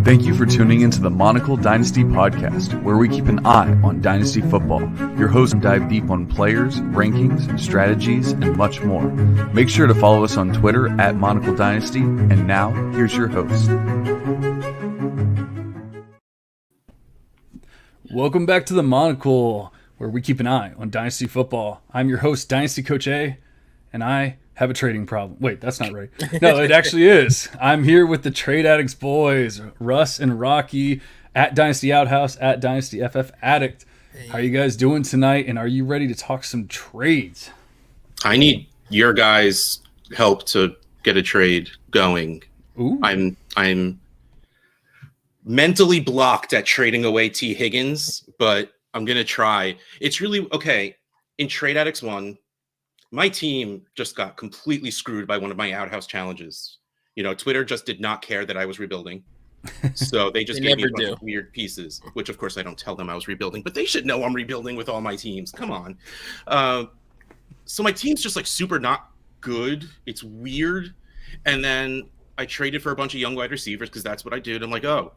Thank you for tuning into the Monocle Dynasty podcast, where we keep an eye on Dynasty football. Your hosts dive deep on players, rankings, strategies, and much more. Make sure to follow us on Twitter at Monocle Dynasty. And now, here's your host. Welcome back to the Monocle, where we keep an eye on Dynasty football. I'm your host, Dynasty Coach A, and I have a trading problem. Wait, that's not right. No, it actually is. I'm here with the Trade Addicts boys, Russ and Rocky, at Dynasty Outhouse, at Dynasty FF Addict. How are you guys doing tonight, and are you ready to talk some trades? I need your guys' help to get a trade going. Ooh. I'm mentally blocked at trading away T. Higgins, but I'm going to try. It's really, okay, in Trade Addicts 1, my team just got completely screwed by one of my outhouse challenges. You know, Twitter just did not care that I was rebuilding. So they just gave me a bunch of weird pieces, which of course I don't tell them I was rebuilding, but they should know I'm rebuilding with all my teams. Come on. So my team's just like super not good. It's weird. And then I traded for a bunch of young wide receivers because that's what I did. I'm like, oh,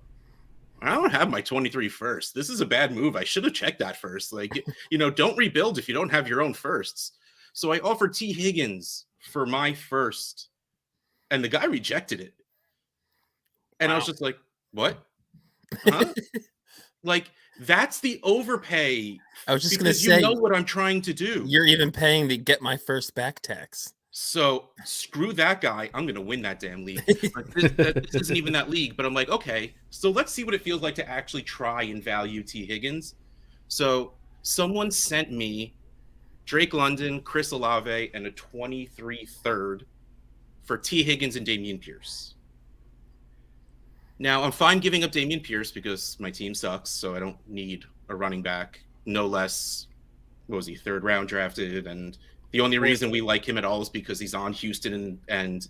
I don't have my 23 first. This is a bad move. I should have checked that first. Like, you know, don't rebuild if you don't have your own firsts. So I offered T. Higgins for my first, and the guy rejected it. And wow. I was just like, what? Huh? Like, that's the overpay. I was just going to say, you know what I'm trying to do. You're even paying to get my first back tax. So screw that guy. I'm going to win that damn league. This isn't even that league, but I'm like, okay, so let's see what it feels like to actually try and value T. Higgins. So someone sent me Drake London, Chris Olave, and a 23 third for T. Higgins and Dameon Pierce. Now, I'm fine giving up Dameon Pierce because my team sucks, so I don't need a running back. No less, what was he, third round drafted, and the only reason we like him at all is because he's on Houston and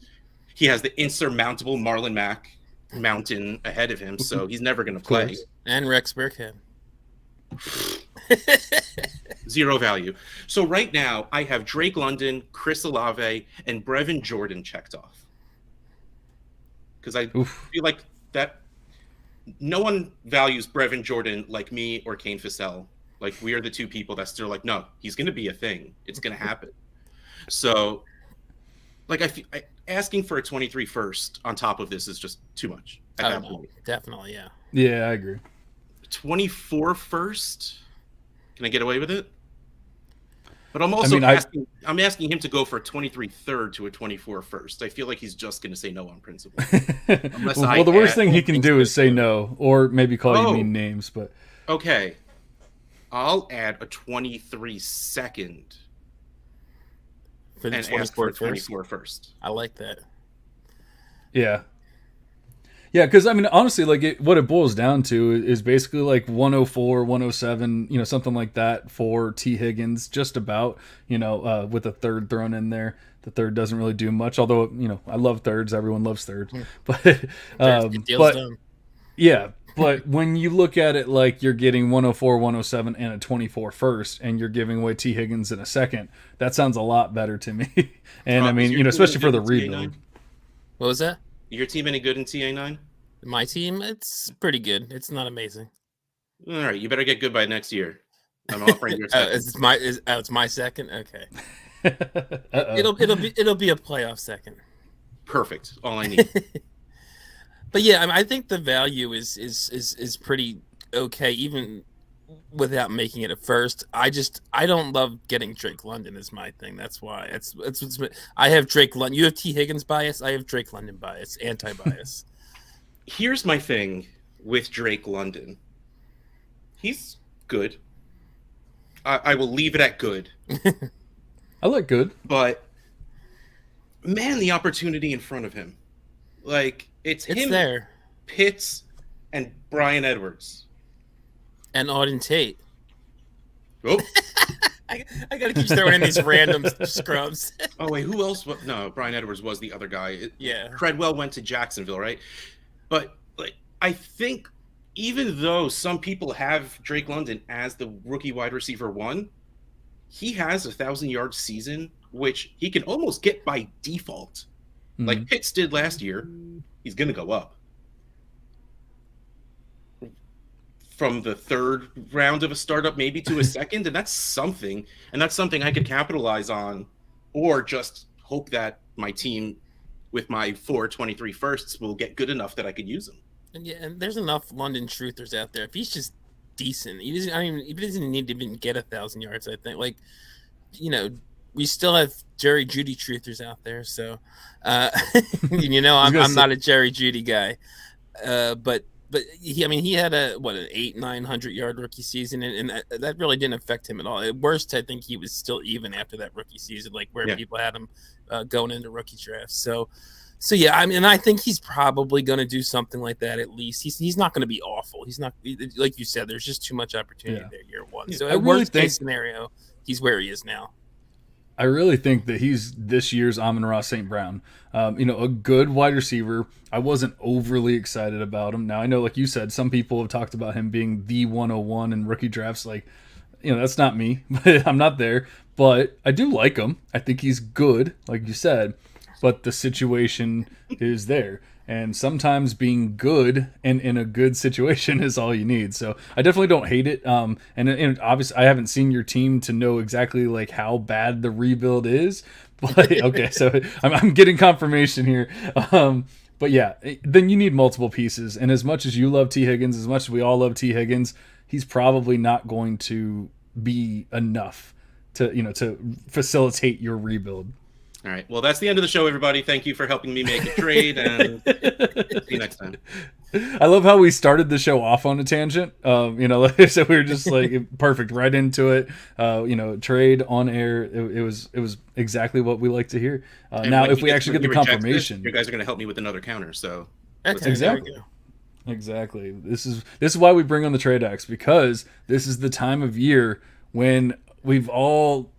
he has the insurmountable Marlon Mack mountain ahead of him, so he's never going to play. And Rex Burkhead. Zero value. So right now I have Drake London, Chris Olave, and Brevin Jordan checked off. Because I feel like that no one values Brevin Jordan like me or Kane Fassell. Like, we are the two people that still like, no, he's going to be a thing. It's going to happen. So, like, asking for a 23 first on top of this is just too much at that point. Definitely, yeah. Yeah, I agree. 24 first? Can I get away with it? But I'm also asking him to go for a 23 third to a 24 first. I feel like he's just going to say no on principle. Well, the worst thing he can do is say no, or maybe call you mean names. But okay, I'll add a 23 second for the 24 first. I like that. Yeah. Yeah, because, I mean, honestly, like, what it boils down to is basically like 104, 107, you know, something like that for T. Higgins, just about, you know, with a third thrown in there. The third doesn't really do much, although, you know, I love thirds. Everyone loves thirds. But yeah, but when you look at it like you're getting 104, 107, and a 24 first, and you're giving away T. Higgins in a second, that sounds a lot better to me. And, I mean, you know, especially for the rebuild. What was that? Your team any good in TA9? My team, it's pretty good. It's not amazing. All right, you better get good by next year. I'm offering your second. It's my second. Okay. It'll be a playoff second. Perfect. All I need. But yeah, I think the value is pretty okay, even without making it a first. I don't love getting Drake London is my thing. That's why I have Drake London. You have T. Higgins bias. I have Drake London bias, anti-bias. Here's my thing with Drake London. He's good. I will leave it at good. I like good. But man, the opportunity in front of him. Like, it's him, there. Pitts, and Bryan Edwards. And Auden Tate. Oh. I gotta keep throwing in these random scrubs. Oh, wait, who else? No, Bryan Edwards was the other guy. Yeah. Treadwell went to Jacksonville, right? But like, I think even though some people have Drake London as the rookie wide receiver 1, he has a 1,000-yard season, which he can almost get by default like Pitts did last year, he's going to go up. From the third round of a startup maybe to a second, and that's something. And that's something I could capitalize on, or just hope that my team with my 423 firsts will get good enough that I could use them. And yeah, and there's enough London truthers out there. If he's just decent, he doesn't need to even get 1,000 yards. I think, like, we still have Jerry Jeudy truthers out there. So, I'm not a Jerry Jeudy guy, but he had an 800-900 yard rookie season, and that really didn't affect him at all. At worst, I think he was still even after that rookie season, like where people had him going into rookie drafts. So yeah, I think he's probably going to do something like that at least. He's not going to be awful. He's not, like you said, there's just too much opportunity there year one. So at worst case scenario, he's where he is now. I really think that he's this year's Amon-Ra St. Brown. A good wide receiver. I wasn't overly excited about him. Now, I know, like you said, some people have talked about him being the 101 in rookie drafts. Like, that's not me. I'm not there. But I do like him. I think he's good, like you said. But the situation is there. And sometimes being good and in a good situation is all you need. So I definitely don't hate it. And obviously I haven't seen your team to know exactly like how bad the rebuild is. But okay, so I'm getting confirmation here. But yeah, then you need multiple pieces. And as much as you love T. Higgins, as much as we all love T. Higgins, he's probably not going to be enough to facilitate your rebuild. All right. Well, that's the end of the show, everybody. Thank you for helping me make a trade, and see you next time. I love how we started the show off on a tangent. So we were just like perfect, right into it. Trade on air. It was exactly what we like to hear. Now, if we actually get the confirmation, you guys are going to help me with another counter. So exactly. This is why we bring on the trade X, because this is the time of year when we've all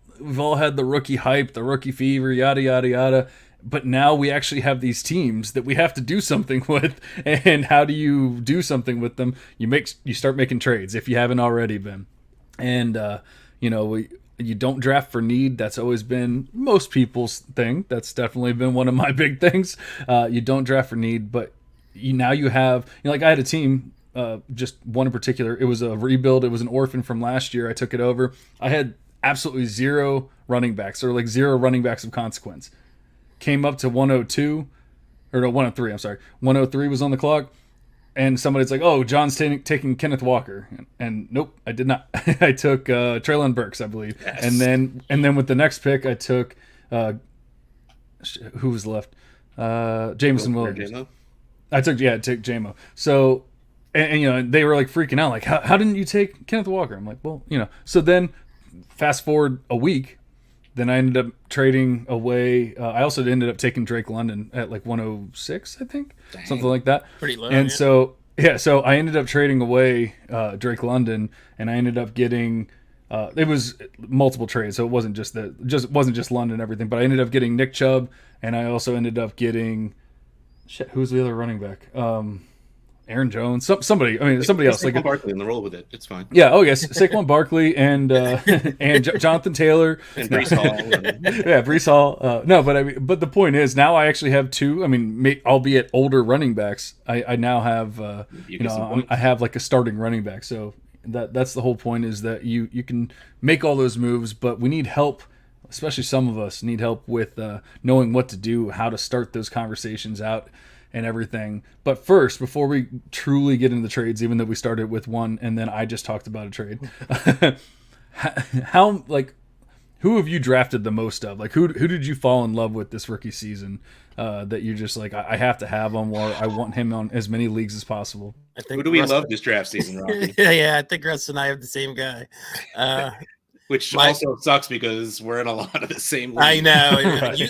had the rookie hype, the rookie fever, yada, yada, yada. But now we actually have these teams that we have to do something with. And how do you do something with them? You start making trades if you haven't already been. And, you don't draft for need. That's always been most people's thing. That's definitely been one of my big things. You don't draft for need, but now you have, I had a team, just one in particular. It was a rebuild. It was an orphan from last year. I took it over. I had absolutely zero running backs, or like zero running backs of consequence. Came up to 103. I'm sorry. 103 was on the clock, and somebody's like, "Oh, John's taking Kenneth Walker," and nope, I did not. I took Treylon Burks, I believe, yes. and then with the next pick, I took who was left? Jameson Williams. I took JMO. So, and they were like freaking out, like, how didn't you take Kenneth Walker? I'm like, well, so then. Fast forward a week, then I ended up trading away. I also ended up taking Drake London at like 106, I think. Dang. Something like that. Pretty low. And so I ended up trading away Drake London, and I ended up getting it was multiple trades, so it wasn't just London and everything, but I ended up getting Nick Chubb, and I also ended up getting who's the other running back? Aaron Jones, somebody else. Saquon Barkley in the role with it. It's fine. Yeah. Oh yes, Saquon Barkley and Jonathan Taylor and Breece Hall. Breece Hall. No, but the point is now I actually have two. Albeit older running backs. I now have I have like a starting running back. So that's the whole point, is that you can make all those moves, but we need help. Especially some of us need help with knowing what to do, how to start those conversations out. And everything. But first, before we truly get into the trades, even though we started with one and then I just talked about a trade, who have you drafted the most of? Like, who did you fall in love with this rookie season that you're just like, I have to have him, or I want him on as many leagues as possible? Who do we love this draft season, Rocky? Yeah, I think Russ and I have the same guy. Which also sucks because we're in a lot of the same leagues. I know.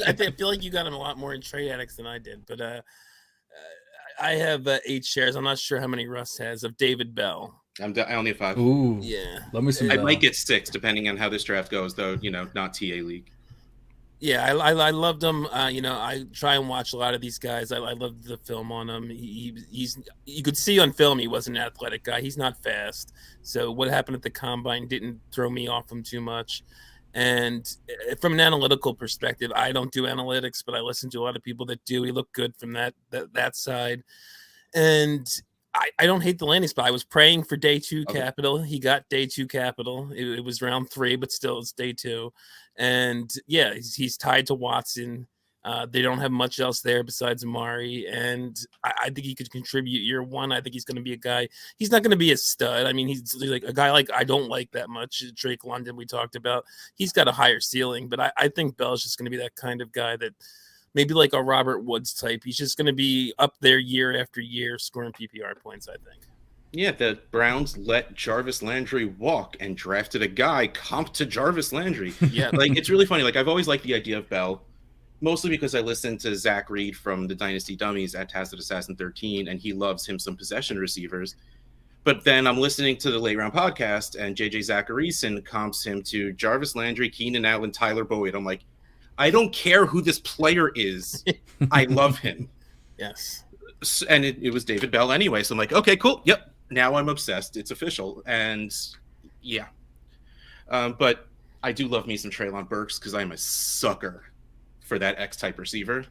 I feel like you got him a lot more in trade addicts than I did, but I have 8 shares. I'm not sure how many Russ has of David Bell. I only have 5. Ooh, yeah. Let me see. I might get 6 depending on how this draft goes, though. Not TA league. Yeah, I loved him. I try and watch a lot of these guys. I loved the film on him. He's you could see on film he wasn't an athletic guy. He's not fast. So what happened at the combine didn't throw me off him too much. And from an analytical perspective, I don't do analytics, but I listen to a lot of people that do. He looked good from that side. And I don't hate the landing spot. I was praying for day 2 capital. He got day 2 capital. It was round 3, but still it's day 2. And yeah, he's tied to Watson. They don't have much else there besides Amari, and I think he could contribute year 1. I think he's going to be a guy. He's not going to be a stud. I mean, he's like a guy like I don't like that much. Drake London, we talked about. He's got a higher ceiling, but I think Bell's just going to be that kind of guy that maybe like a Robert Woods type. He's just going to be up there year after year, scoring PPR points, I think. Yeah, the Browns let Jarvis Landry walk and drafted a guy comp to Jarvis Landry. Yeah, like it's really funny. Like I've always liked the idea of Bell. Mostly because I listened to Zach Reed from the Dynasty Dummies at Tacit Assassin 13, and he loves him some possession receivers. But then I'm listening to the Late Round podcast, and JJ Zacharyson comps him to Jarvis Landry, Keenan Allen, Tyler Boyd. I'm like, I don't care who this player is. I love him. Yes. And it was David Bell anyway. So I'm like, okay, cool. Yep. Now I'm obsessed. It's official. And yeah. But I do love me some Treylon Burks because I'm a sucker for that X-type receiver.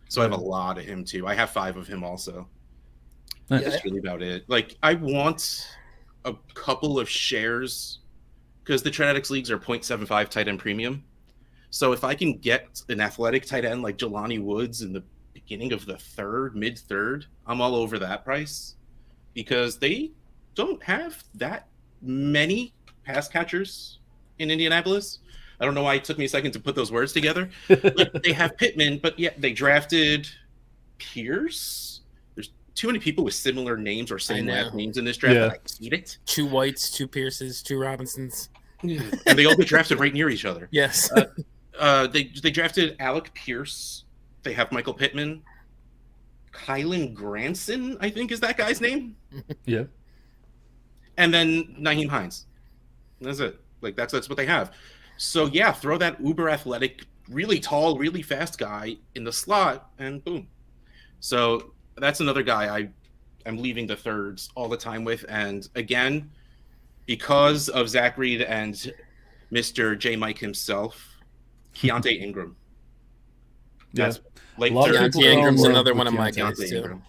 So I have a lot of him too. I have 5 of him also. That's really about it. Like I want a couple of shares because the Trinetics leagues are 0.75 tight end premium. So if I can get an athletic tight end like Jelani Woods in the beginning of the mid-third, I'm all over that price because they don't have that many pass catchers in Indianapolis. I don't know why it took me a second to put those words together. Like, they have Pittman, but yeah, they drafted Pierce. There's too many people with similar names or same last names in this draft. Yeah. I hate it. 2 Whites, 2 Pierces, 2 Robinsons. And they all get drafted right near each other. Yes. They drafted Alec Pierce. They have Michael Pittman. Kylan Granson, I think is that guy's name. Yeah. And then Nyheim Hines. That's it. Like that's what they have. So yeah, throw that uber athletic, really tall, really fast guy in the slot, and boom. So that's another guy I'm leaving the thirds all the time with. And again, because of Zach Reed and Mr. J. Mike himself, Keontae Ingram. That's late third. Keontae Ingram's another one of my guys too.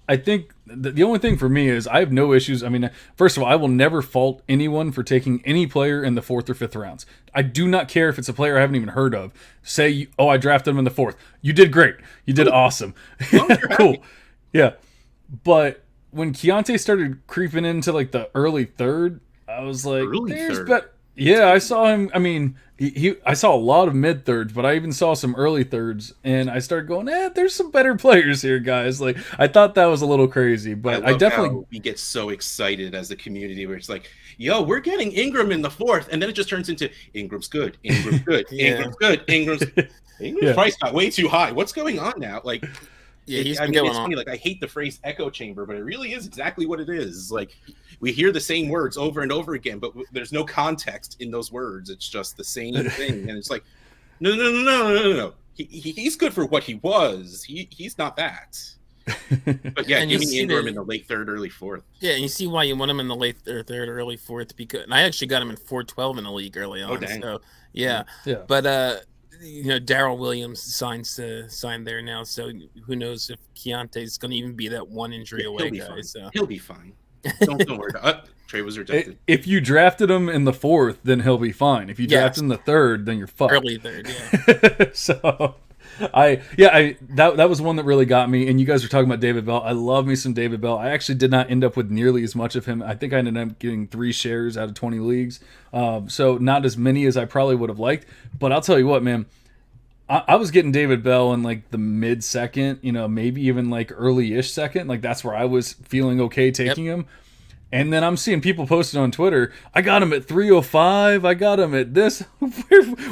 I think the only thing for me is I have no issues. I mean, first of all, I will never fault anyone for taking any player in the 4th or 5th rounds. I do not care if it's a player I haven't even heard of. Say, I drafted him in the 4th. You did great. You did awesome. Cool. Yeah. But when Keontae started creeping into like the early 3rd, I was like, yeah, I saw him. I mean, I saw a lot of mid thirds, but I even saw some early thirds, and I started going, there's some better players here, guys. Like, I thought that was a little crazy, but I definitely we get so excited as a community where it's like, yo, we're getting Ingram in the 4th, and then it just turns into Ingram's good, Ingram's good, Ingram's good, Ingram's price got way too high. What's going on now? Like, yeah, it's funny. Like, I hate the phrase echo chamber, but it really is exactly what it is. Like, we hear the same words over and over again, but there's no context in those words. It's just the same thing, and it's like, no. He's good for what he was. He's not that. But yeah, give me Ingram in the late 3rd, early 4th. Yeah, and you see why you want him in the late 3rd, early 4th because, and I actually got him in 412 in the league early on. Oh, dang. So yeah. But Darrell Williams signed there now, so who knows if Keontae's going to even be that one injury away guy. So he'll be fine. Don't worry. Trey was rejected. If you drafted him in the 4th, then he'll be fine. If you draft him in the 3rd, then you're fucked. Early 3rd, yeah. So that was one that really got me. And you guys were talking about David Bell. I love me some David Bell. I actually did not end up with nearly as much of him. I think I ended up getting 3 shares out of 20 leagues. So not as many as I probably would have liked. But I'll tell you what, man. I was getting David Bell in like the mid-second, maybe even like early-ish second. Like that's where I was feeling okay taking him. And then I'm seeing people posting on Twitter, I got him at 305. I got him at this.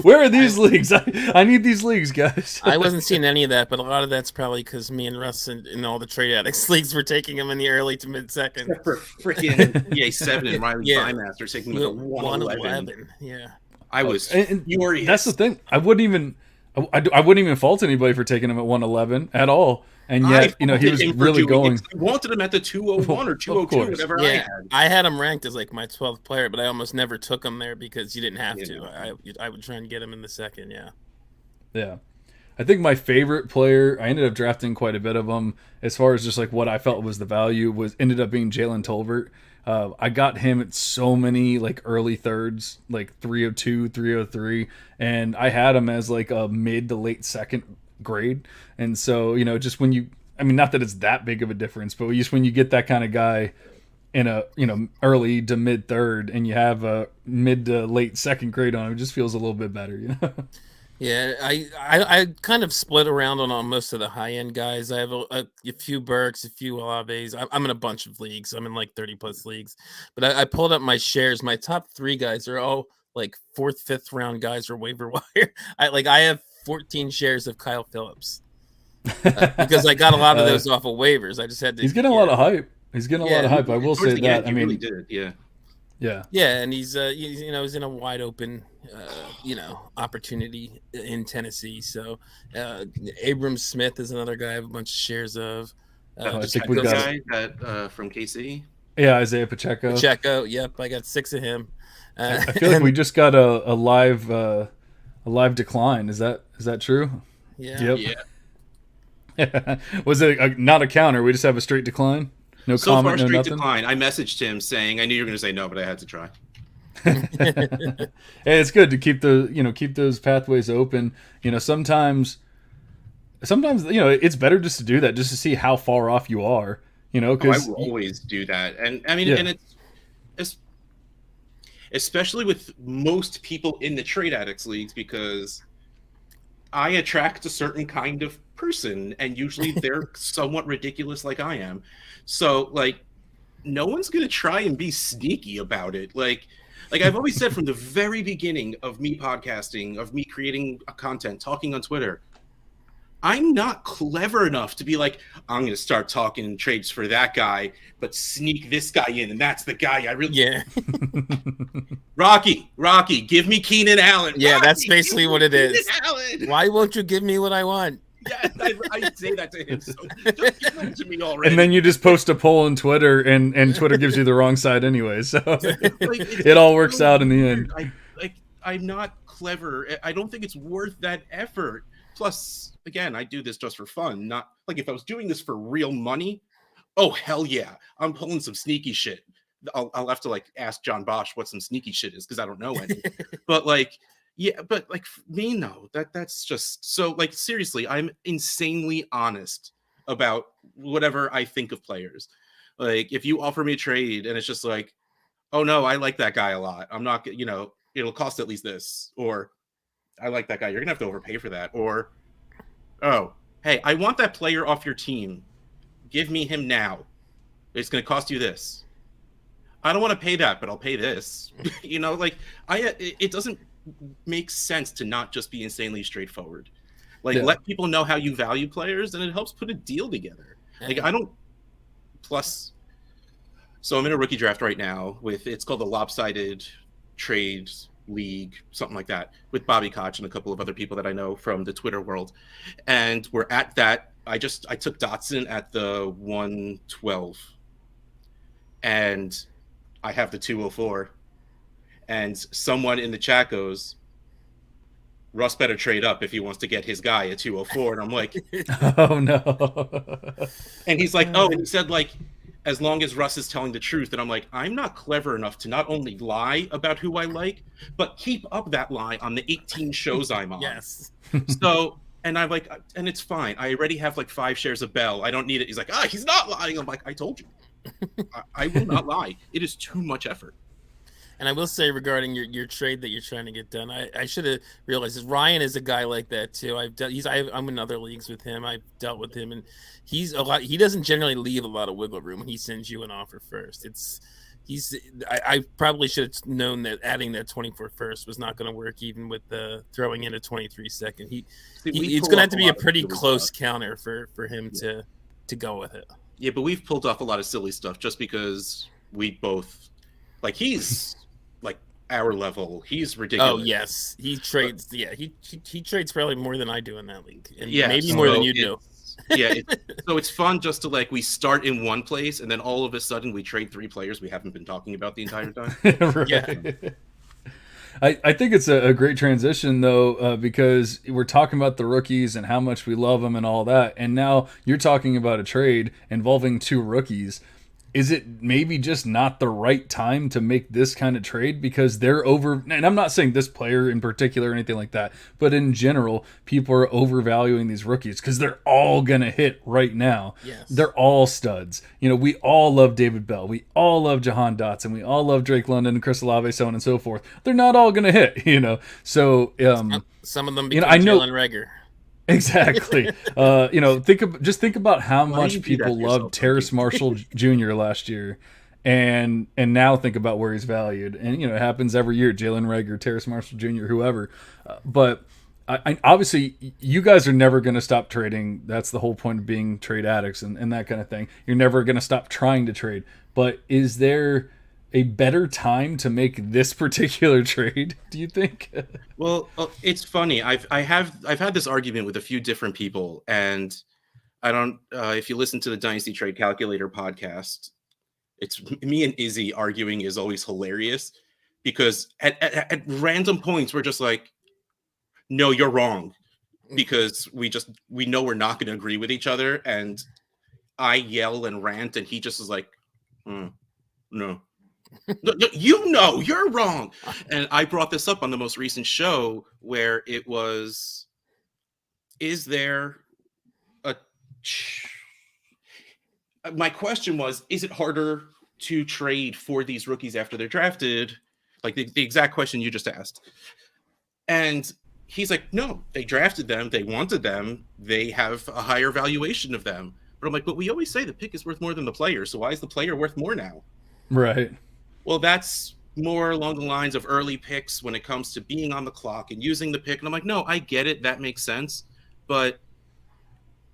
Where are these leagues? I need these leagues, guys. I wasn't seeing any of that, but a lot of that's probably because me and Russ and all the trade addicts leagues were taking him in the early to mid-second. Except for freaking EA7 and Riley Bymaster taking him at 111. Yeah. I was furious. That's the thing. I wouldn't even I wouldn't even fault anybody for taking him at 111 at all. And yet, he was really going. I wanted him at the 201 or 202, whatever I had. I had him ranked as like my 12th player, but I almost never took him there because you didn't have to. I would try and get him in the second, Yeah. I think my favorite player, I ended up drafting quite a bit of them as far as just like what I felt was the value, ended up being Jalen Tolbert. I got him at so many like early thirds, like 302, 303, and I had him as like a mid to late second grade. And so, just when not that it's that big of a difference, but just when you get that kind of guy in a, early to mid third and you have a mid to late second grade on him, it just feels a little bit better, Yeah, I kind of split around on most of the high end guys. I have a few Burks, a few Olaves. I'm in a bunch of leagues. I'm in like 30 plus leagues, but I pulled up my shares. My top 3 guys are all like 4th, 5th round guys or waiver wire. I have 14 shares of Kyle Phillips because I got a lot of those off of waivers. I just had to. He's getting a lot of hype. He's getting a lot of hype. I will say that. He really did. Yeah. Yeah, and he's he's in a wide open opportunity in Tennessee. So Abram Smith is another guy I have a bunch of shares of. I think we got guy that from KC. Yeah, Isaiah Pacheco. Yep, I got 6 of him. I feel like we just got a live decline. Is that true? Yeah. Yep. Yeah. Was it not a counter? We just have a straight decline. No so comment, far, no straight nothing. decline. I messaged him saying I knew you were going to say no, but I had to try. Hey, it's good to keep keep those pathways open. Sometimes it's better just to do that, just to see how far off you are. Because I will always do that, and I mean, and it's especially with most people in the trade addicts leagues because I attract a certain kind of person, and usually they're somewhat ridiculous, like I am. So, like, no one's gonna try and be sneaky about it. Like I've always said from the very beginning of me podcasting, of me creating content, talking on Twitter, I'm not clever enough to be like, I'm going to start talking trades for that guy, but sneak this guy in, and that's the guy I really... Yeah. Rocky, give me Keenan Allen. Yeah, Rocky, that's basically what it is. Allen. Why won't you give me what I want? Yeah, I say that to him. So just give them to me already. And then you just post a poll on Twitter, and Twitter gives you the wrong side anyway. So it all works out in the end. I'm not clever. I don't think it's worth that effort. Plus, again, I do this just for fun. Not like if I was doing this for real money. Oh hell yeah, I'm pulling some sneaky shit. I'll have to like ask John Bosch what some sneaky shit is because I don't know any. But like. Yeah, but like me, no, that's just so like seriously, I'm insanely honest about whatever I think of players. Like if you offer me a trade and it's just like, oh no, I like that guy a lot. I'm not, it'll cost at least this, or I like that guy. You're gonna have to overpay for that, or oh, hey, I want that player off your team. Give me him now. It's gonna cost you this. I don't want to pay that, but I'll pay this. It doesn't makes sense to not just be insanely straightforward. Let people know how you value players, and it helps put a deal together. So I'm in a rookie draft right now it's called the Lopsided Trade League, something like that, with Bobby Koch and a couple of other people that I know from the Twitter world. And we're at that. I took Dotson at the 112, and I have the 204. And someone in the chat goes, Russ better trade up if he wants to get his guy at 204. And I'm like, oh no. And he's like, oh, and he said like, as long as Russ is telling the truth. And I'm like, I'm not clever enough to not only lie about who I like, but keep up that lie on the 18 shows I'm on. Yes. So, and I'm like, and it's fine. I already have like 5 shares of Bell. I don't need it. He's like, he's not lying. I'm like, I told you. I will not lie. It is too much effort. And I will say regarding your trade that you're trying to get done, I should have realized this. Ryan is a guy like that too. I'm in other leagues with him. I've dealt with him, and he doesn't generally leave a lot of wiggle room when he sends you an offer first. I probably should have known that adding that 24 first was not going to work, even with throwing in a 23 second. It's going to have to be a pretty close counter for him to go with it. Yeah, but we've pulled off a lot of silly stuff just because we both he's like our level. He's Oh ridiculous. yes, he trades. Yeah, he trades probably more than I do in that league, and Yeah, maybe more than so you do. so it's fun just to like we start in one place and then all of a sudden we trade 3 players we haven't been talking about the entire time. Right. Yeah. I think it's a great transition though, because we're talking about the rookies and how much we love them and all that, and now you're talking about a trade involving 2 rookies. Is it maybe just not the right time to make this kind of trade because they're over? And I'm not saying this player in particular or anything like that, but in general, people are overvaluing these rookies because they're all gonna hit right now. Yes. They're all studs. You know, we all love David Bell, we all love Jahan Dotson, we all love Drake London and Chris Olave, so on and so forth. They're not all gonna hit, you know. So some of them you become know, I know Jalen Reagor. exactly. You know, think about how Why do much you do that people to yourself, loved Terrace Mikey? Marshall Jr. last year, and now think about where he's valued. And you know, it happens every year. Jalen Reagor, Terrace Marshall Jr., whoever. But I obviously you guys are never going to stop trading. That's the whole point of being trade addicts and that kind of thing. You're never going to stop trying to trade. But is there a better time to make this particular trade, do you think? Well, it's funny. I've had this argument with a few different people, and I don't. If you listen to the Dynasty Trade Calculator podcast, it's me and Izzy arguing is always hilarious because at random points we're just like, no, you're wrong, because we know we're not going to agree with each other, and I yell and rant, and he just is like, no. No, you know you're wrong. And I brought this up on the most recent show where it was, is there a my question was, is it harder to trade for these rookies after they're drafted, like the exact question you just asked? And he's like, no, they drafted them, they wanted them, they have a higher valuation of them. But I'm like, but we always say the pick is worth more than the player, so why is the player worth more now? Right. Well, that's more along the lines of early picks when it comes to being on the clock and using the pick. And I'm like, no, I get it. That makes sense. But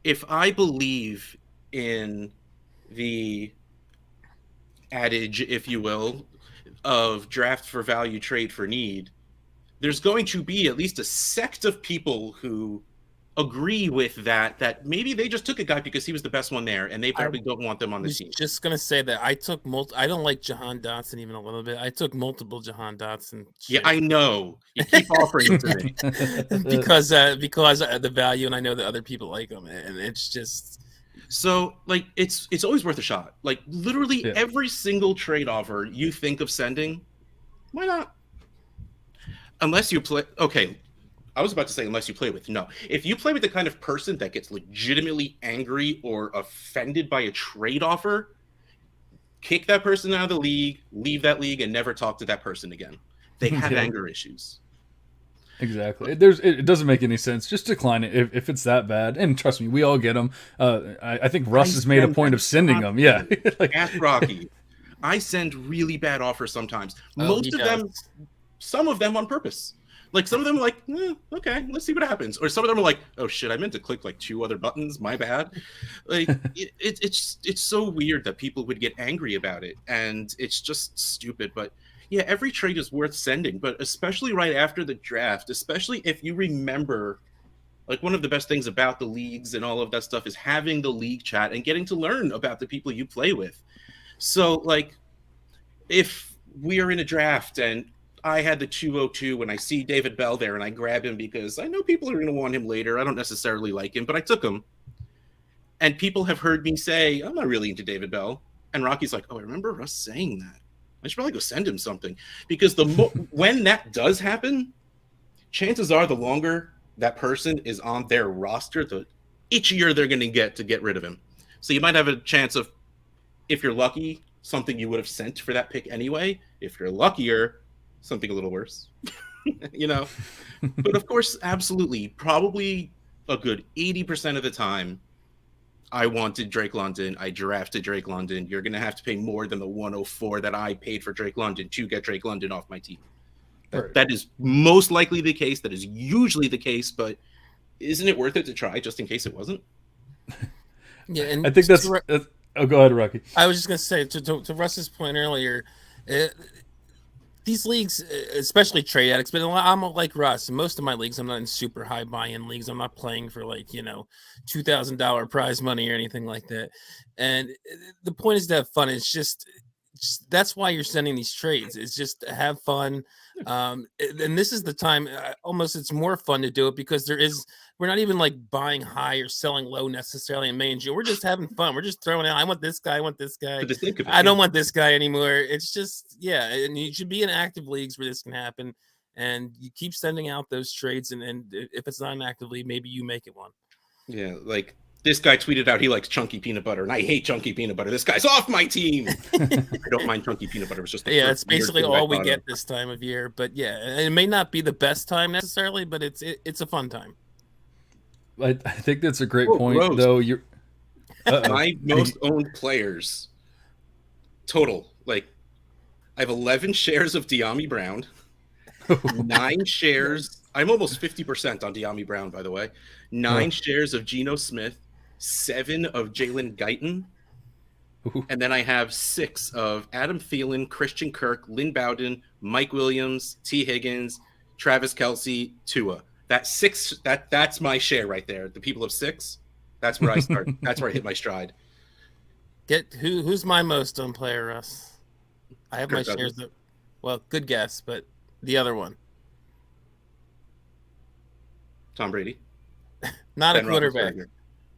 if I believe in the adage, if you will, of draft for value, trade for need, there's going to be at least a sect of people who agree with that maybe they just took a guy because he was the best one there and they probably don't want them on the team. Just gonna say that I took I don't like Jahan Dotson even a little bit. I took multiple Jahan Dotson. Yeah, I know. You keep offering it to me. because the value, and I know that other people like him, and it's just so like it's always worth a shot. Like literally every single trade offer you think of sending, why not? Unless you play I was about to say unless you play with. No. If you play with the kind of person that gets legitimately angry or offended by a trade offer, kick that person out of the league, leave that league, and never talk to that person again. They have anger issues. Exactly. It doesn't make any sense. Just decline it if it's that bad. And trust me, we all get them. I think Russ has made a point of sending them. Yeah. Ask Rocky. I send really bad offers sometimes. Most of them, some of them on purpose. Like some of them are like, okay, let's see what happens. Or some of them are like, oh shit, I meant to click like 2 other buttons. My bad. Like it's so weird that people would get angry about it, and it's just stupid. But yeah, every trade is worth sending, but especially right after the draft, especially if you remember, like one of the best things about the leagues and all of that stuff is having the league chat and getting to learn about the people you play with. So like if we are in a draft and I had the 202 when I see David Bell there and I grab him because I know people are going to want him later. I don't necessarily like him, but I took him. And people have heard me say, I'm not really into David Bell. And Rocky's like, oh, I remember Russ saying that. I should probably go send him something. Because when that does happen, chances are the longer that person is on their roster, the itchier they're going to get rid of him. So you might have a chance of, if you're lucky, something you would have sent for that pick anyway. If you're luckier, something a little worse, you know. But of course, absolutely, probably a good 80% of the time, I wanted Drake London. I drafted Drake London. You're going to have to pay more than the 104 that I paid for Drake London to get Drake London off my team. Right. That is most likely the case. That is usually the case. But isn't it worth it to try just in case it wasn't? Yeah, and I think that's oh, go ahead, Rocky. I was just going to say to Russ's point earlier. these leagues, especially trade addicts, but I'm like Russ. In most of my leagues, I'm not in super high buy-in leagues. I'm not playing for like, $2,000 prize money or anything like that. And the point is to have fun. It's just that's why you're sending these trades. It's just to have fun. And this is the time. Almost, it's more fun to do it because we're not even like buying high or selling low necessarily in May and June. We're just having fun. We're just throwing out. I want this guy. I want this guy. I don't want this guy anymore. It's just, and you should be in active leagues where this can happen. And you keep sending out those trades. And if it's not an active league, maybe you make it one. Yeah, like this guy tweeted out he likes chunky peanut butter, and I hate chunky peanut butter. This guy's off my team. I don't mind chunky peanut butter. It's just it's basically all we get this time of year. But it may not be the best time necessarily, but it's a fun time. I think that's a great point, Rose. Though. You're my most owned players total. Like, I have 11 shares of De'Ami Brown, 9 shares. I'm almost 50% on De'Ami Brown, by the way. 9 shares of Geno Smith, 7 of Jalen Guyton, and then I have 6 of Adam Thielen, Christian Kirk, Lynn Bowden, Mike Williams, T. Higgins, Travis Kelce, Tua. That's my share right there. The people of 6. That's where I start. That's where I hit my stride. Who's my most owned player, Russ? I have Kirk my shares. Well, good guess, but the other one. Tom Brady. Not Ben a quarterback.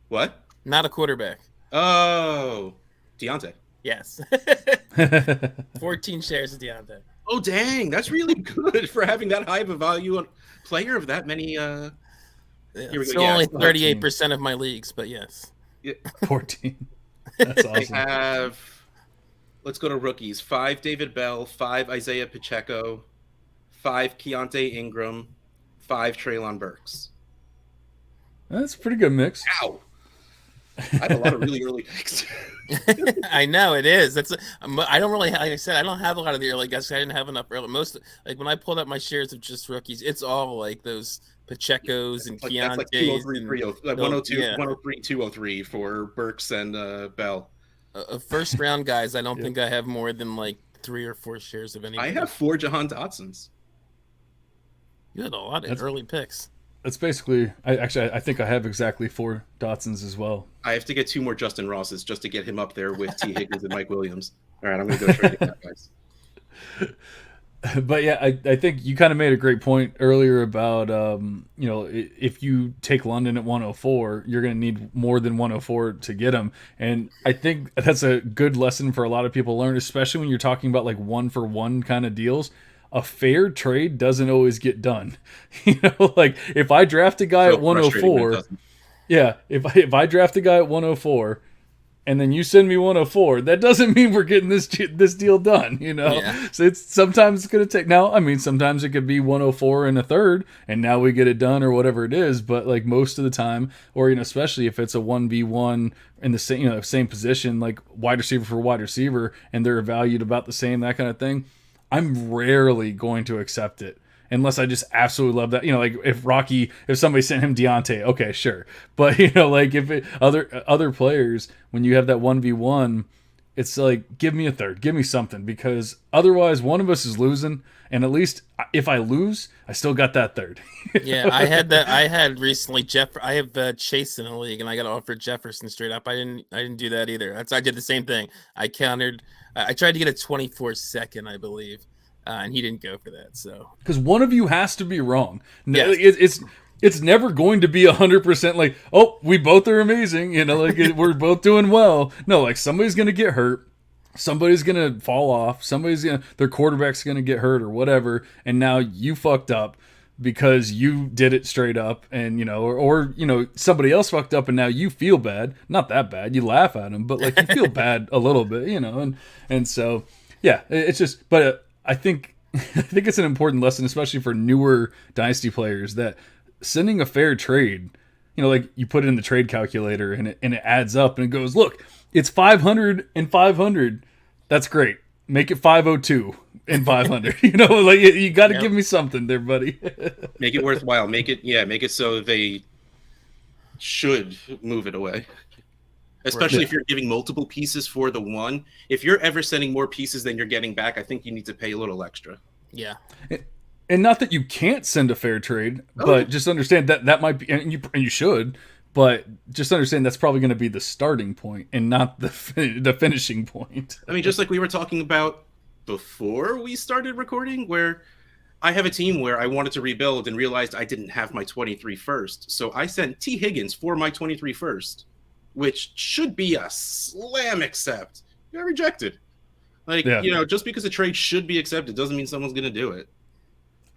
What? Not a quarterback. Oh, Deontay. Yes. 14 shares of Deontay. Oh, dang. That's really good for having that high of a value on player of that many. Here we go. Only 38% of my leagues, but yes. Yeah. 14. That's awesome. I have, let's go to rookies. 5 David Bell, 5 Isaiah Pacheco, 5 Keontae Ingram, 5 Treylon Burks. That's a pretty good mix. Ow. I had a lot of really early picks. I know it is. I don't really, like I said, I don't have a lot of the early guys. I didn't have enough early. Most, like when I pulled up my shares of just rookies, it's all like those Pachecos and Keontae's. That's like 203, 102, 103, 203 for Burks and Bell. First round guys, I don't think I have more than like 3 or 4 shares of any. I have 4 Jahan Dotsons. You had a lot of early picks. That's basically. I think I have exactly 4 Dotsons as well. I have to get 2 more Justin Rosses just to get him up there with T. Higgins and Mike Williams. All right, I'm going to go trade that, guys. But yeah, I think you kind of made a great point earlier about if you take London at 104, you're going to need more than 104 to get him, and I think that's a good lesson for a lot of people to learn, especially when you're talking about like 1-for-1 kind of deals. A fair trade doesn't always get done. Like if I draft a guy at 104, if I draft a guy at 104 and then you send me 104, that doesn't mean we're getting this deal done, So sometimes it's going to take. Now, I mean, sometimes it could be 104 and a third, and now we get it done or whatever it is. But like most of the time, or especially if it's a 1v1 in the same same position, like wide receiver for wide receiver, and they're valued about the same, that kind of thing. I'm rarely going to accept it unless I just absolutely love that. Like if somebody sent him Deontay, okay, sure. But like if other players, when you have that 1v1, it's like, give me a third, give me something, because otherwise one of us is losing. And at least if I lose, I still got that third. Yeah, I had that. I had recently I have Chase in a league, and I got offered Jefferson straight up. I didn't do that either. I did the same thing. I countered. I tried to get a 24-second, I believe, and he didn't go for that. So because one of you has to be wrong. Yes. It's never going to be 100% like, oh, we both are amazing. Like we're both doing well. No, like somebody's gonna get hurt. Somebody's going to fall off. Their quarterback's going to get hurt or whatever. And now you fucked up because you did it straight up, and, or somebody else fucked up and now you feel bad. Not that bad. You laugh at them, but like you feel bad a little bit, and so, yeah, it's just, but I think it's an important lesson, especially for newer Dynasty players, that sending a fair trade, like you put it in the trade calculator and it adds up and it goes, look, it's 500 and 500. That's great. Make it 502 and 500. Like you got to give me something there, buddy. Make it worthwhile. Make it so they should move it away. Especially if you're giving multiple pieces for the one. If you're ever sending more pieces than you're getting back, I think you need to pay a little extra. Yeah. And not that you can't send a fair trade, but just understand that might be, and you should, but just understand that's probably going to be the starting point and not the finishing point. I mean, just like we were talking about before we started recording, where I have a team where I wanted to rebuild and realized I didn't have my 23 first. So I sent T. Higgins for my 23 first, which should be a slam accept. Got rejected. Just because a trade should be accepted doesn't mean someone's going to do it.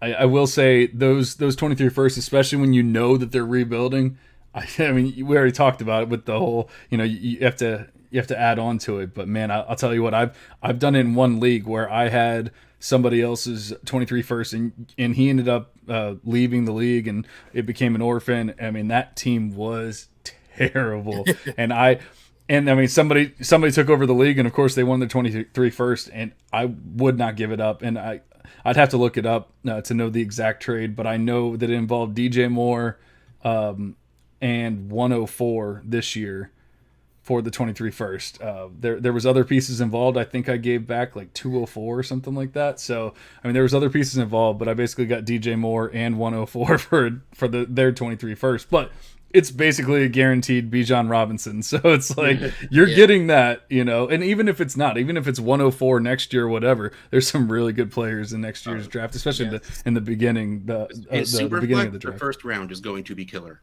I will say those 23 firsts, especially when you know that they're rebuilding. I mean, we already talked about it with the whole, you have to add on to it. But man, I'll tell you what, I've done it in one league where I had somebody else's 23 first, and he ended up leaving the league, and it became an orphan. I mean, that team was terrible, and somebody took over the league, and of course they won the 23 first, and I would not give it up, and I'd have to look it up to know the exact trade, but I know that it involved DJ Moore and 104 this year for the 23 first. There was other pieces involved. I think I gave back like 204 or something like that. So, I mean, there was other pieces involved, but I basically got DJ Moore and 104 for their 23 first. But it's basically a guaranteed Bijan Robinson. So it's like you're getting that, and even if it's 104 next year or whatever, there's some really good players in next year's draft, especially in the beginning, the beginning of the draft. The first round is going to be killer.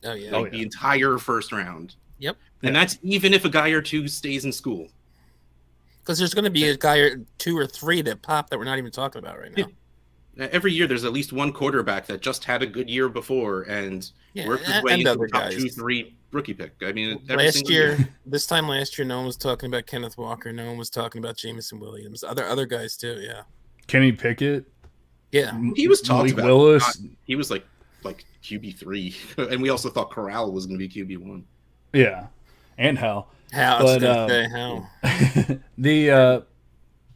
Oh yeah. The entire first round. Yep. And that's even if a guy or two stays in school. Because there's going to be a guy or two or three that pop that we're not even talking about right now. Every year there's at least one quarterback that just had a good year before and worked his way into the top 2-3 rookie pick. I mean, this time last year, no one was talking about Kenneth Walker. No one was talking about Jameson Williams. Other guys too, yeah. Kenny Pickett. Yeah. He was talked about. Willis. He was like QB3. And we also thought Corral was going to be QB1. Yeah. And Hal. Hal.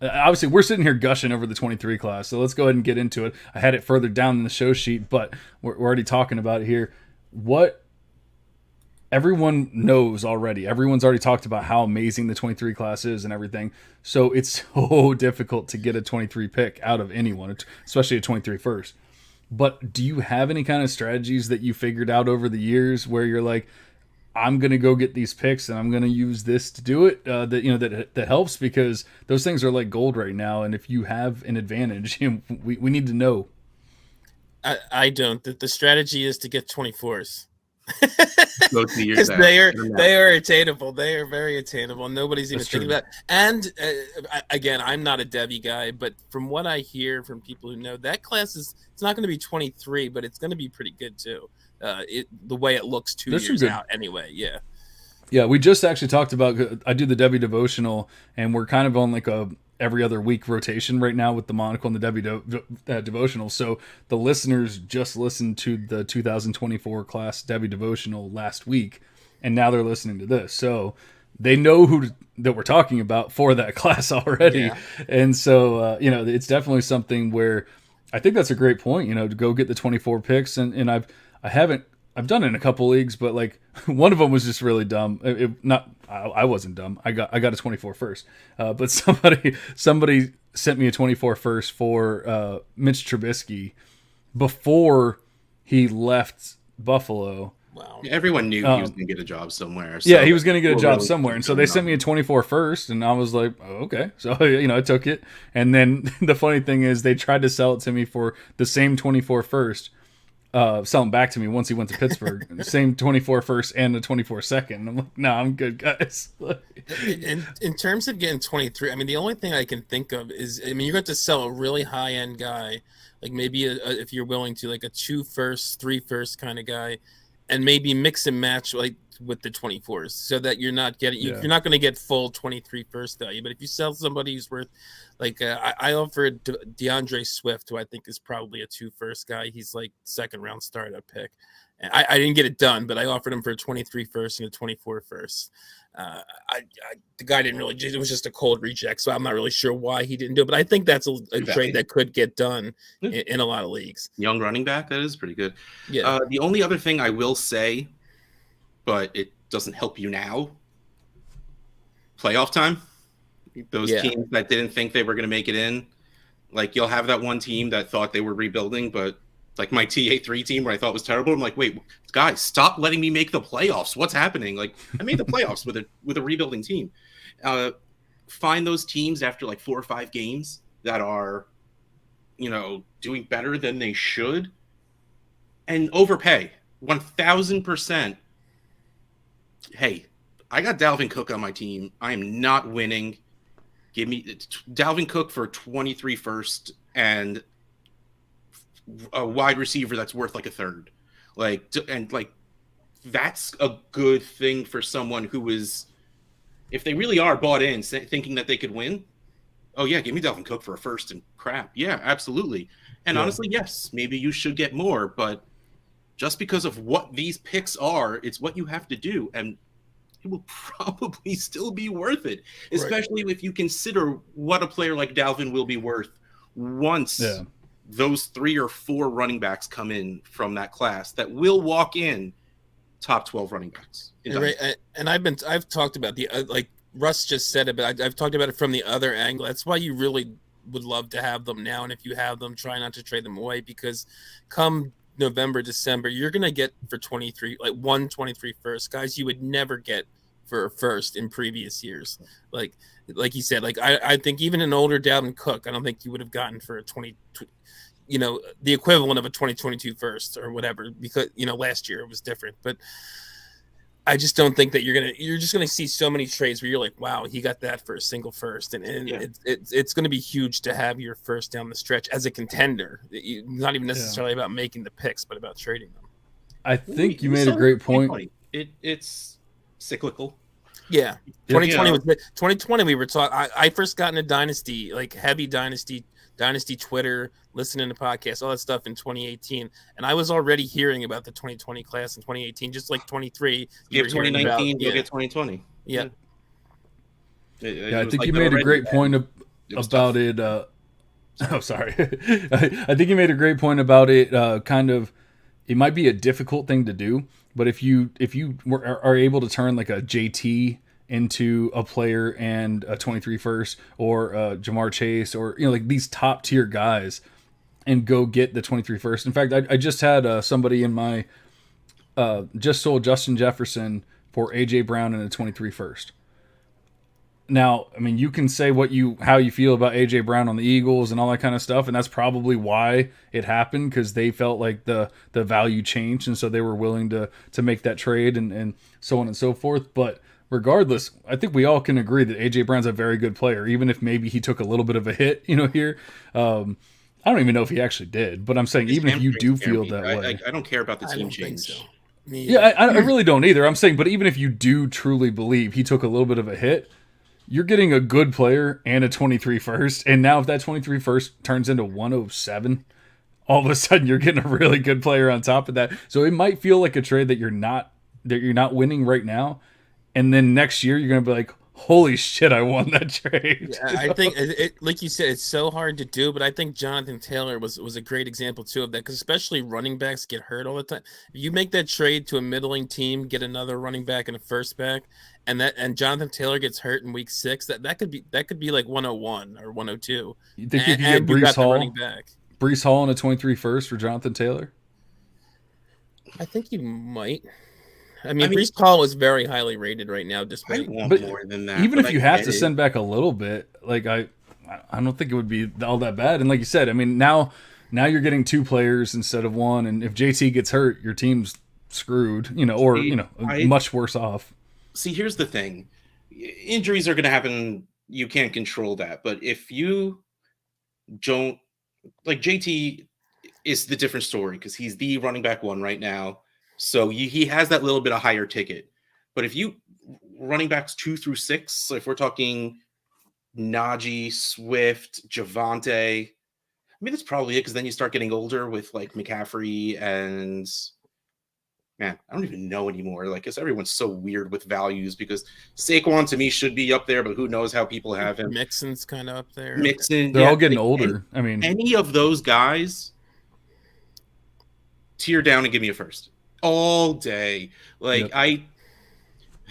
Obviously, we're sitting here gushing over the 23 class, so let's go ahead and get into it. I had it further down in the show sheet, but we're already talking about it here. What everyone knows already. Everyone's already talked about how amazing the 23 class is and everything. So it's so difficult to get a 23 pick out of anyone, especially a 23 first. But do you have any kind of strategies that you figured out over the years where you're like, I'm going to go get these picks and I'm going to use this to do it, that helps, because those things are like gold right now. And if you have an advantage, we need to know. I don't. The strategy is to get 24s. Because they are attainable. They are very attainable. Nobody's even thinking about it. And again, I'm not a Debbie guy, but from what I hear from people who know, that class it's not going to be 23, but it's going to be pretty good too. The way it looks 2 years out anyway. Yeah, we just actually talked about, I do the Debbie devotional, and we're kind of on like a every other week rotation right now with the Monocle and the Debbie devotional. So the listeners just listened to the 2024 class Debbie devotional last week, and now they're listening to this. So they know that we're talking about for that class already. Yeah. And so, it's definitely something where I think that's a great point, to go get the 24 picks. And I've done it in a couple leagues, but like one of them was just really dumb. I wasn't dumb. I got a 24 first. But somebody sent me a 24 first for Mitch Trubisky before he left Buffalo. Wow. Everyone knew he was going to get a job somewhere. So he was going to get a job somewhere. And so they sent me a 24 first, and I was like, oh, okay. So, I took it. And then the funny thing is they tried to sell it to me for the same 24 first. Sell him back to me once he went to Pittsburgh. Same 24 first and the 24 second. I'm like, no, I'm good, guys. in terms of getting 23, I mean, the only thing I can think of is, you're going to sell a really high end guy, like maybe if you're willing to, like a 2 first, 3 first kind of guy, and maybe mix and match like with the 24s, so that you're not getting you're not going to get full 23 first value. But if you sell somebody who's worth, like I offered DeAndre Swift, who I think is probably a 2 first guy. He's like second round startup pick. And I didn't get it done, but I offered him for a 23 first and a 24 first. The guy didn't really. It was just a cold reject, so I'm not really sure why he didn't do it. But I think that's a trade that could get done in a lot of leagues. Young running back, that is pretty good. Yeah. The only other thing I will say, but it doesn't help you now, playoff time. Those teams that didn't think they were going to make it in, Like you'll have that one team that thought they were rebuilding, but like my TA3 team where I thought was terrible. I'm like, wait, guys, stop letting me make the playoffs. What's happening? Like I made the playoffs with a rebuilding team. Find those teams after like 4 or 5 games that are, doing better than they should, and overpay 1,000%. Hey, I got Dalvin Cook on my team. I am not winning. Give me Dalvin Cook for 23 first and a wide receiver that's worth like a third. That's a good thing for someone who is, if they really are bought in, thinking that they could win. Oh yeah, give me Dalvin Cook for a first and crap. Yeah, absolutely. And honestly, yes, maybe you should get more, but just because of what these picks are, it's what you have to do, and it will probably still be worth it, especially if you consider what a player like Dalvin will be worth once those 3 or 4 running backs come in from that class that will walk in top 12 running backs. Right. And I've talked about the like Russ just said it, but I've talked about it from the other angle. That's why you really would love to have them now, and if you have them, try not to trade them away, because come November, December, you're gonna get for 23, like 123 first, guys you would never get for a first in previous years. Like you said, like I think even an older Dalvin Cook, I don't think you would have gotten for a 20, the equivalent of a 2022 first or whatever, because last year it was different. But I just don't think that you're just gonna see so many trades where you're like, wow, he got that for a single first, and it's gonna be huge to have your first down the stretch as a contender. Not even necessarily about making the picks, but about trading them. I think you made a great point. It's cyclical. Yeah, 2020 was 2020. We were talking. I first got into Dynasty, like heavy Dynasty Twitter, listening to podcasts, all that stuff in 2018, and I was already hearing about the 2020 class in 2018, just like 23. You get 2019, you'll get 2020. Yeah. I think you made a great point about it. Sorry. I think you made a great point about it. Kind of, it might be a difficult thing to do, but if you are able to turn like a JT into a player and a 23 first, or Jamar Chase, or like these top tier guys, and go get the 23 first. In fact, I just had somebody in my just sold Justin Jefferson for AJ Brown and a 23 first. Now, I mean, you can say how you feel about AJ Brown on the Eagles and all that kind of stuff, and that's probably why it happened, because they felt like the value changed, and so they were willing to make that trade and so on and so forth. But regardless, I think we all can agree that AJ Brown's a very good player, even if maybe he took a little bit of a hit, here. I don't even know if he actually did, but I'm saying even if you do feel that way. I don't care about the team change. So. Yeah, I really don't either. I'm saying, but even if you do truly believe he took a little bit of a hit, you're getting a good player and a 23 first, and now if that 23 first turns into 107, all of a sudden you're getting a really good player on top of that. So it might feel like a trade that you're not winning right now, and then next year you're going to be like, holy shit, I won that trade. Yeah, I think, like you said, it's so hard to do, but I think Jonathan Taylor was a great example too of that, because especially running backs get hurt all the time. If you make that trade to a middling team, get another running back and a first back, and Jonathan Taylor gets hurt in week 6, that could be like 101 or 102. You think you can get Breece Hall and a 23 first for Jonathan Taylor? I think you might. I mean, Breece Hall is very highly rated right now. Despite more than that, even if you have to send back a little bit, like I don't think it would be all that bad. And like you said, I mean, now you're getting 2 players instead of 1, and if JT gets hurt, your team's screwed, much worse off. See, here's the thing: injuries are going to happen. You can't control that, but if you don't, like, JT is the different story because he's the running back 1 right now. So he has that little bit of higher ticket. But if you running backs 2 through 6, so if we're talking Najee, Swift, Javonte, I mean, that's probably it, because then you start getting older with like McCaffrey and, man, I don't even know anymore. Like, because everyone's so weird with values, because Saquon to me should be up there, but who knows how people have him. Mixon's kind of up there. They're all getting older. I mean, any of those guys, tear down and give me a first. All day. Like,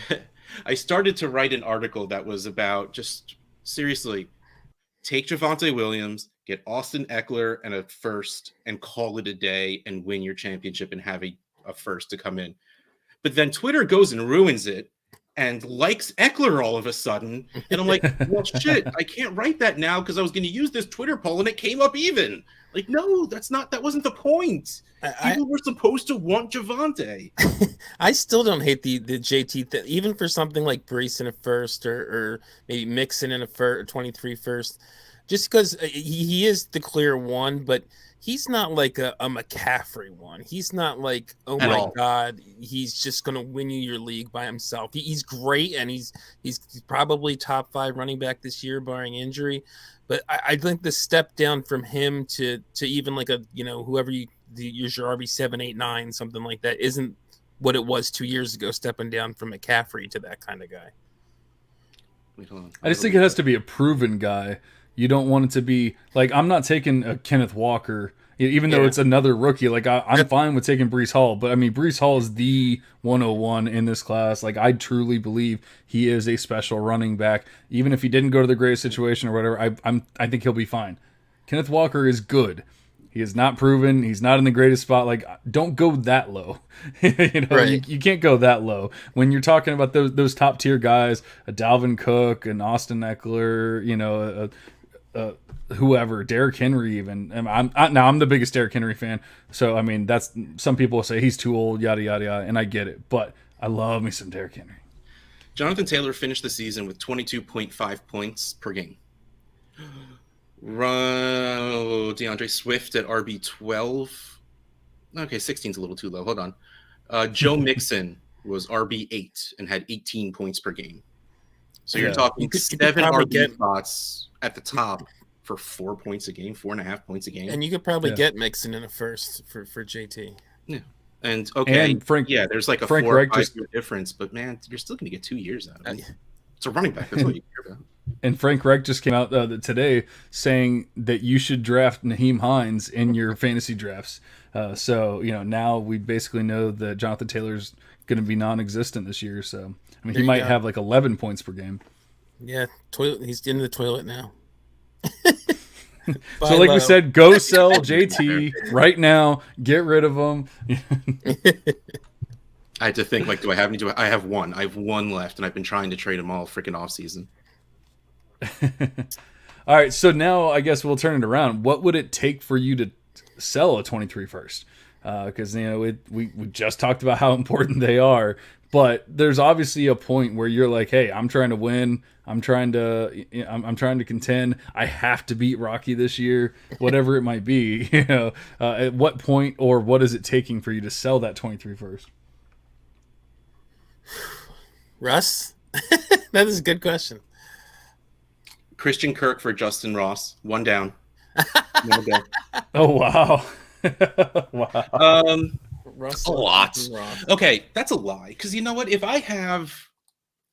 yep. I started to write an article that was about just seriously take Javonte Williams, get Austin Eckler and a first and call it a day and win your championship and have a first to come in. But then Twitter goes and ruins it and likes Eckler all of a sudden. And I'm like, well, shit, I can't write that now because I was going to use this Twitter poll and it came up even. Like, no, that wasn't the point. People were supposed to want Javonte. I still don't hate the JT thing, even for something like Brees in a first or maybe Mixon in a 23 first, just because he is the clear one, but he's not like a McCaffrey one. He's not like, oh At my all. God, he's just going to win you your league by himself. He's great, and he's probably top 5 running back this year, barring injury. But I think the step down from him to even like a, whoever you use your RB 7, 8, 9, something like that, isn't what it was 2 years ago, stepping down from McCaffrey to that kind of guy. Wait, hold on. I just think it has to be a proven guy. You don't want it to be like, I'm not taking a Kenneth Walker, even though it's another rookie. Like I'm fine with taking Brees Hall, but I mean, Brees Hall is the 101 in this class. Like I truly believe he is a special running back. Even if he didn't go to the greatest situation or whatever, I think he'll be fine. Kenneth Walker is good. He is not proven. He's not in the greatest spot. Like, don't go that low. Right. You can't go that low. When you're talking about those top tier guys, a Dalvin Cook, an Austin Eckler, whoever, Derrick Henry even. And I'm the biggest Derrick Henry fan. So, I mean, that's some people say he's too old, yada, yada, yada, and I get it. But I love me some Derrick Henry. Jonathan Taylor finished the season with 22.5 points per game. DeAndre Swift at RB 12. Okay, 16's a little too low. Hold on. Joe Mixon was RB 8 and had 18 points per game. So you're talking 7 RB spots at the top for 4 points a game, 4.5 points a game. And you could probably get Mixon in a first for JT. Yeah. And okay, and Frank, there's like a Frank 4 or 5 Reich year difference, but man, you're still going to get 2 years out of it. It's a running back. That's what you care about. And Frank Reich just came out today saying that you should draft Naheem Hines in your fantasy drafts. So, now we basically know that Jonathan Taylor's going to be non-existent this year. So, I mean, he might have like 11 points per game. Yeah, he's in the toilet now. So, like we said, go sell JT right now. Get rid of him. I had to think, like, do I have any? I have one. I have one left, and I've been trying to trade them all freaking off season. All right, so now I guess we'll turn it around. What would it take for you to sell a 23 first? Because we just talked about how important they are, but there's obviously a point where you're like, hey, I'm trying to win. I'm trying to contend. I have to beat Rocky this year, whatever it might be. At what point or what is it taking for you to sell that 23 first? Russ, that is a good question. Christian Kirk for Justin Ross. 1 down. Oh, wow. Wow. Russ, a lot. Okay, that's a lie. Because you know what? If I have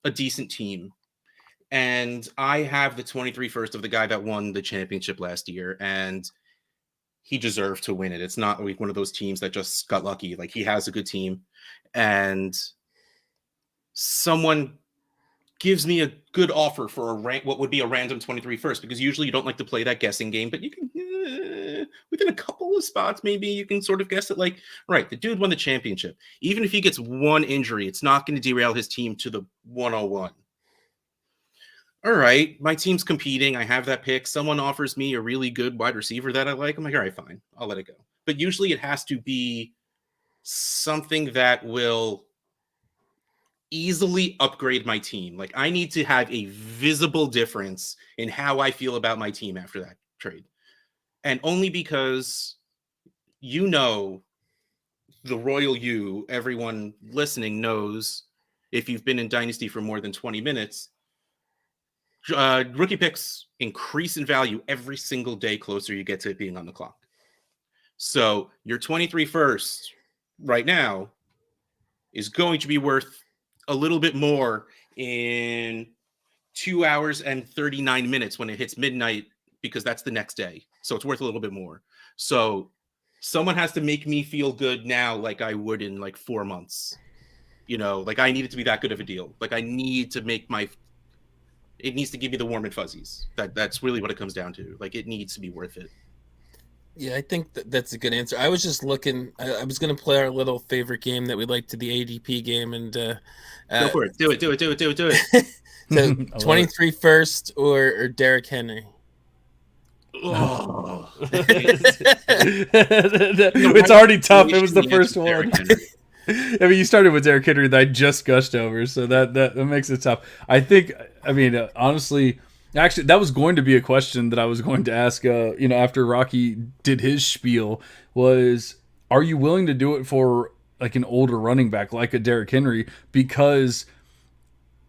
a decent team and I have the 23 first of the guy that won the championship last year and he deserved to win it. It's not like one of those teams that just got lucky. Like, he has a good team and someone gives me a good offer for what would be a random 23 first, because usually you don't like to play that guessing game, but you can within a couple of spots, maybe you can sort of guess it. Like, right, the dude won the championship. Even if he gets one injury, it's not going to derail his team to the 101. All right, my team's competing. I have that pick. Someone offers me a really good wide receiver that I like. I'm like, all right, fine, I'll let it go. But usually it has to be something that will easily upgrade my team. Like, I need to have a visible difference in how I feel about my team after that trade. And only because, the royal you, everyone listening knows, if you've been in Dynasty for more than 20 minutes, rookie picks increase in value every single day closer you get to it being on the clock. So your 23 first right now is going to be worth a little bit more in 2 hours and 39 minutes when it hits midnight, because that's the next day. So it's worth a little bit more. So someone has to make me feel good now, like I would in like 4 months. Like, I need it to be that good of a deal. Like, I need to make it needs to give you the warm and fuzzies. That's really what it comes down to. Like, it needs to be worth it. Yeah, I think that's a good answer. I was just looking. I was going to play our little favorite game that we like to the ADP game, and Go for it. Do it. So 23 first or Derrick Henry. Oh. It's already tough. It was the first one. I mean, you started with Derrick Henry that I just gushed over, so that makes it tough. Honestly, actually, that was going to be a question that I was going to ask. After Rocky did his spiel, was, are you willing to do it for like an older running back like a Derrick Henry? Because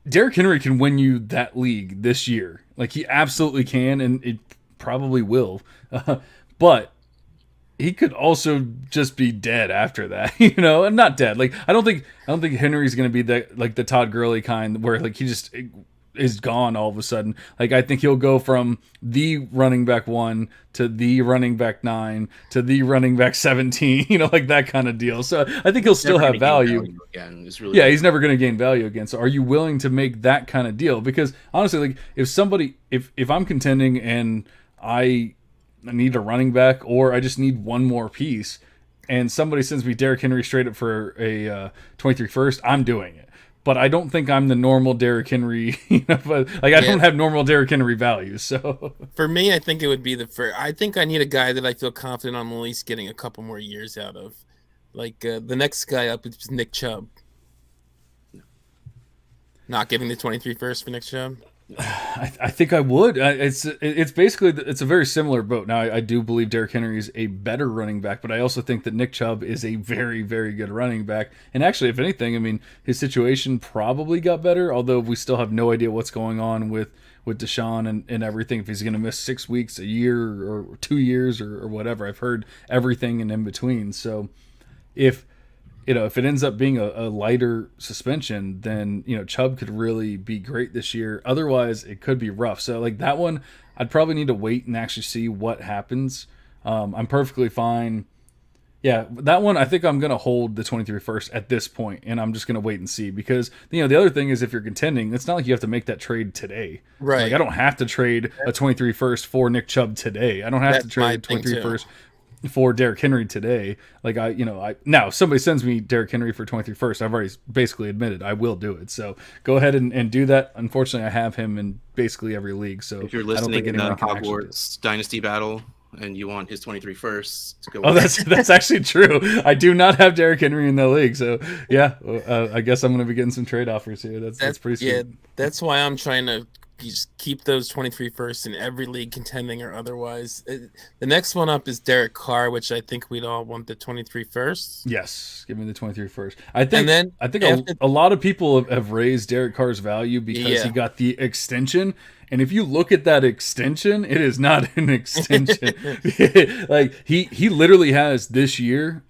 Derrick Henry can win you that league this year. Like, he absolutely can, and it probably will. But he could also just be dead after that, and not dead. Like, I don't think Henry's going to be the Todd Gurley kind where like he just is gone all of a sudden. Like, I think he'll go from the running back 1 to the running back 9 to the running back 17, like that kind of deal. So I think he'll still have value. He's never going to gain value again. So are you willing to make that kind of deal? Because honestly, like, if I'm contending and I need a running back, or I just need one more piece, and somebody sends me Derrick Henry straight up for a 23 first, I'm doing it. But I don't think I'm the normal Derrick Henry, but like, I don't have normal Derrick Henry values. So for me, I think it would be the first. I think I need a guy that I feel confident I'm at least getting a couple more years out of. Like, the next guy up is Nick Chubb. Not giving the 23 first for Nick Chubb. I think I would. It's basically, it's a very similar boat. Now, I do believe Derrick Henry is a better running back, but I also think that Nick Chubb is a very, very good running back. And actually, if anything, I mean, his situation probably got better, although we still have no idea what's going on with Deshaun and everything, if he's going to miss 6 weeks, a year, or 2 years, or whatever. I've heard everything and in between. So if it ends up being a lighter suspension, then, Chubb could really be great this year. Otherwise, it could be rough. So, like, that one, I'd probably need to wait and actually see what happens. I'm perfectly fine. Yeah, that one, I think I'm going to hold the 23 first at this point, and I'm just going to wait and see. Because, the other thing is, if you're contending, it's not like you have to make that trade today. Right. Like, I don't have to trade a 23 first for Nick Chubb today. I don't have to trade a 23 first for Derrick Henry today. Like, now if somebody sends me Derrick Henry for 23 first, I've already basically admitted I will do it. So go ahead and do that. Unfortunately, I have him in basically every league. So if you're listening in the Hogwarts Dynasty battle and you want his 23 first to go. Oh, that's actually true. I do not have Derrick Henry in the league. So yeah, I guess I'm going to be getting some trade offers here. That's pretty sweet. Yeah, that's why I'm trying to just keep those 23 firsts in every league, contending or otherwise. The next one up is Derek Carr, which I think we'd all want the 23 firsts. Yes, give me the 23 first. I think a lot of people have raised Derek Carr's value because he got the extension. And if you look at that extension, it is not an extension. Like, he literally has this year,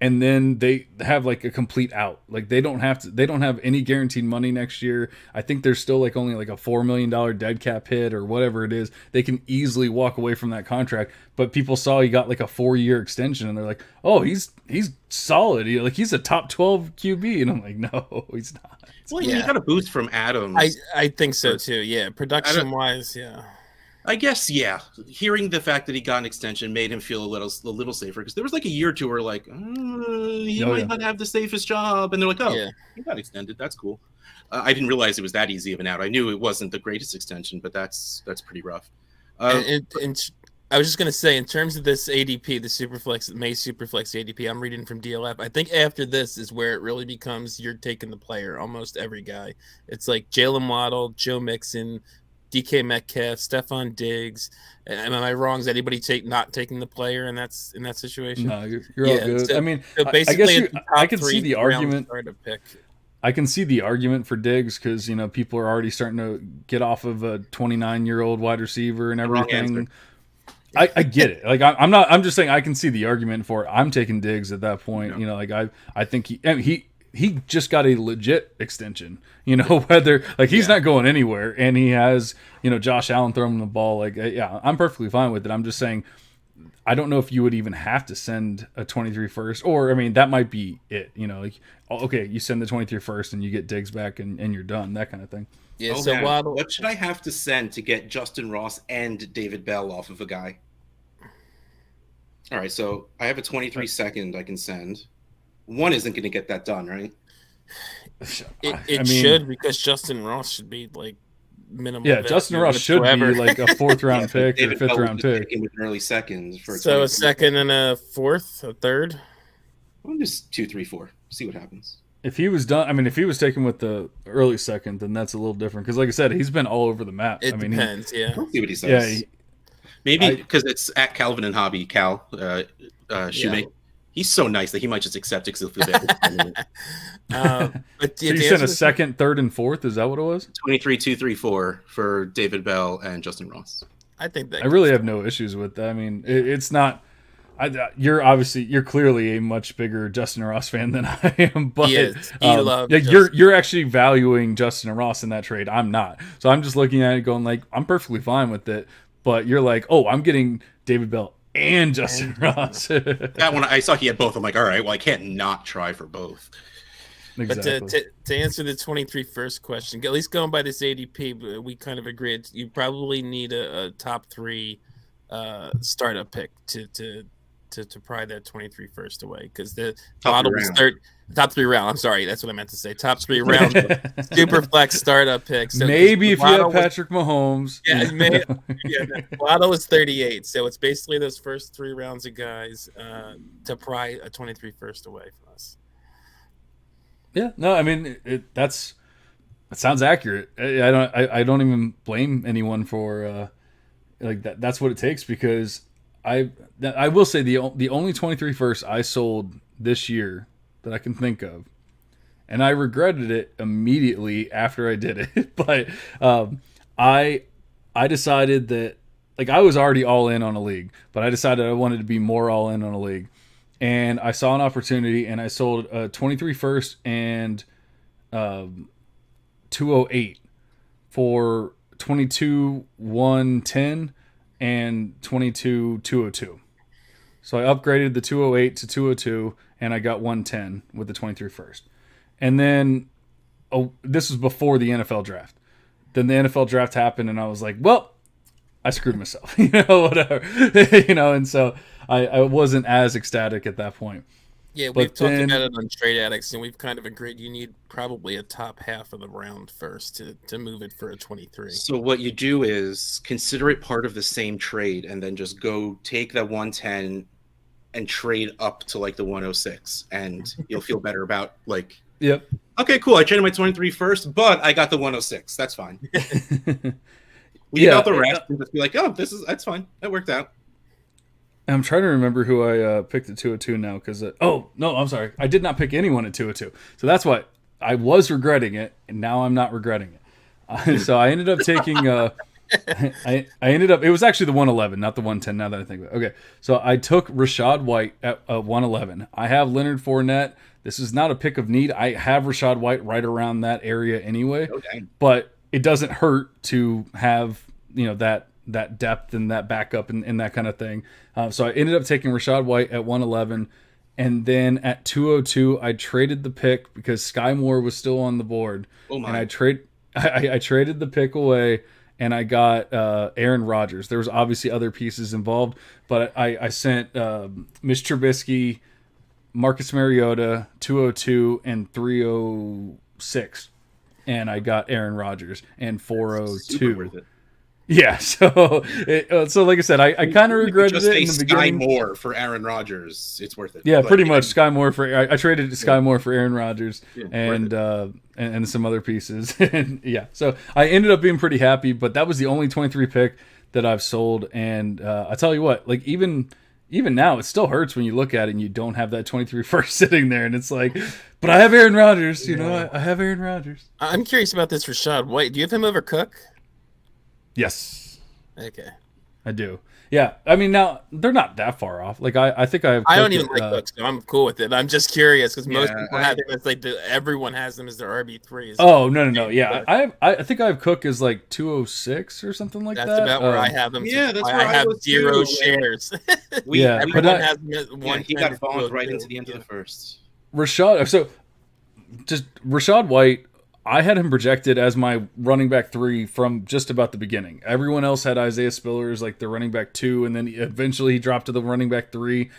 and then they have like a complete out. Like, they don't have any guaranteed money next year. I think there's still like only like a $4 million dead cap hit or whatever it is. They can easily walk away from that contract. But people saw he got like a 4-year extension, and they're like, oh, he's solid. He's a top 12 QB. And I'm like, no, he's not. Well, you got a boost from Adams. I think so too. Yeah, production wise, yeah. I guess, yeah. Hearing the fact that he got an extension made him feel a little safer, because there was like a year or two where like he might not have the safest job, and they're like, he got extended. That's cool. I didn't realize it was that easy of an out. I knew it wasn't the greatest extension, but that's pretty rough. And I was just gonna say, in terms of this ADP, the Superflex ADP, I'm reading from DLF. I think after this is where it really becomes you're taking the player. Almost every guy. It's like Jalen Waddle, Joe Mixon, DK Metcalf, Stephon Diggs. Am I wrong? Is anybody not taking the player in that situation? No, you're all good. So, I mean, so basically, I can see the argument. To pick. I can see the argument for Diggs because people are already starting to get off of a 29-year-old wide receiver and everything. I get it. Like, I'm just saying I can see the argument for it. I'm taking Diggs at that point. Yeah. I think he just got a legit extension. Whether like he's not going anywhere, and he has Josh Allen throwing him the ball. Like, yeah, I'm perfectly fine with it. I'm just saying I don't know if you would even have to send a 23 first, or I mean that might be it. Like, okay, you send the 23 first and you get Diggs back and you're done. That kind of thing. Yeah, Oh, so man. Waddle. What should I have to send to get Justin Ross and David Bell off of a guy? All right, so I have a 23-second I can send. One isn't going to get that done, right? It should, because Justin Ross should be like minimum. Yeah, Justin Ross should be like a 4th round pick or 5th round pick. In with early seconds for So a second and a 4th, a 3rd. Well, just 2, 3, 4. See what happens. If he was done, I mean, if he was taken with the early 2nd, then that's a little different. Because, like I said, he's been all over the map. It depends. Yeah. We'll see what he says. Yeah. Maybe because it's at Calvin and Hobby, Cal Shoemaker. He's so nice that he might just accept it because he'll feel bad. But So you sent a 2nd, 3rd, and 4th. Is that what it was? 23, 2, 3, 4 for David Bell and Justin Ross. I think that I really have no issues with that. I mean, it's not. You're clearly a much bigger Justin Ross fan than I am, but you're actually valuing Justin Ross in that trade. I'm not, so I'm just looking at it going like, I'm perfectly fine with it. But you're like, oh, I'm getting David Bell and Justin Ross. That one I saw he had both. I'm like, all right, well, I can't not try for both. Exactly. But to answer the 23 first question, at least going by this ADP, we kind of agreed you probably need a top 3 startup pick to pry that 23 first away, because the model was top 3 round. I'm sorry, that's what I meant to say. Top 3 round super flex startup picks. So maybe if you have Patrick Mahomes. Yeah, Waddle is 38, so it's basically those first 3 rounds of guys to pry a 23 first away from us. Yeah, no, I mean that sounds accurate. I don't even blame anyone for like that. That's what it takes, because I will say the only 23 first I sold this year that I can think of, and I regretted it immediately after I did it. But I decided that, like, I was already all in on a league, but I decided I wanted to be more all in on a league, and I saw an opportunity, and I sold a 23 first and 208 for 22 110 and 22 202. So I upgraded the 208 to 202, and I got 110 with the 23 first. And then this was before the NFL draft. Then the NFL draft happened, and I was like, well, I screwed myself, whatever, and so I wasn't as ecstatic at that point. Yeah, we've talked about it on Trade Addicts, and we've kind of agreed you need probably a top half of the round first to move it for a 23. So what you do is consider it part of the same trade, and then just go take that 110 and trade up to like the 106, and you'll feel better about like, yep. Okay, cool. I traded my 23 first, but I got the 106. That's fine. Leave out the rest and just be like, oh, that's fine. That worked out. I'm trying to remember who I picked at 202 now, because no, I'm sorry, I did not pick anyone at 202. So that's why I was regretting it, and now I'm not regretting it. So I ended up taking. I ended up. It was actually the 111, not the 110. Now that I think of it, okay. So I took Rachaad White at 111. I have Leonard Fournette. This is not a pick of need. I have Rachaad White right around that area anyway. Oh, dang. But it doesn't hurt to have that depth and that backup and that kind of thing. So I ended up taking Rachaad White at 111. And then at 202, I traded the pick because Sky Moore was still on the board. Oh my. And I traded the pick away, and I got Aaron Rodgers. There was obviously other pieces involved, but I sent Mitch Trubisky, Marcus Mariota, 202, and 306. And I got Aaron Rodgers and 402. Super worth it. Yeah, so like I said, I kind of regretted it in the beginning. Sky Moore for Aaron Rodgers, it's worth it. Yeah, pretty much. Sky Moore I traded Sky Moore for Aaron Rodgers and some other pieces. And yeah, so I ended up being pretty happy. But that was the only 23 pick that I've sold. And I tell you what, like even now, it still hurts when you look at it and you don't have that 23 first sitting there, and it's like, but I have Aaron Rodgers. I have Aaron Rodgers. I'm curious about this Rachaad White. Do you have him over Cook? Yes. Okay. I do. Yeah. I mean, now they're not that far off. Like I think I have. I don't even like Cook, so I'm cool with it. I'm just curious because most people have them. It's like everyone has them as their RB3s. Oh no. Yeah, I think I have Cook as like 206 or something like that. That's about where I have them. Yeah, that's where I have zero too. shares. Everyone has them at one. He got fallen right into the end of the first. Rachaad White, I had him projected as my running back 3 from just about the beginning. Everyone else had Isaiah Spiller as like the running back 2, and then eventually he dropped to the running back 3.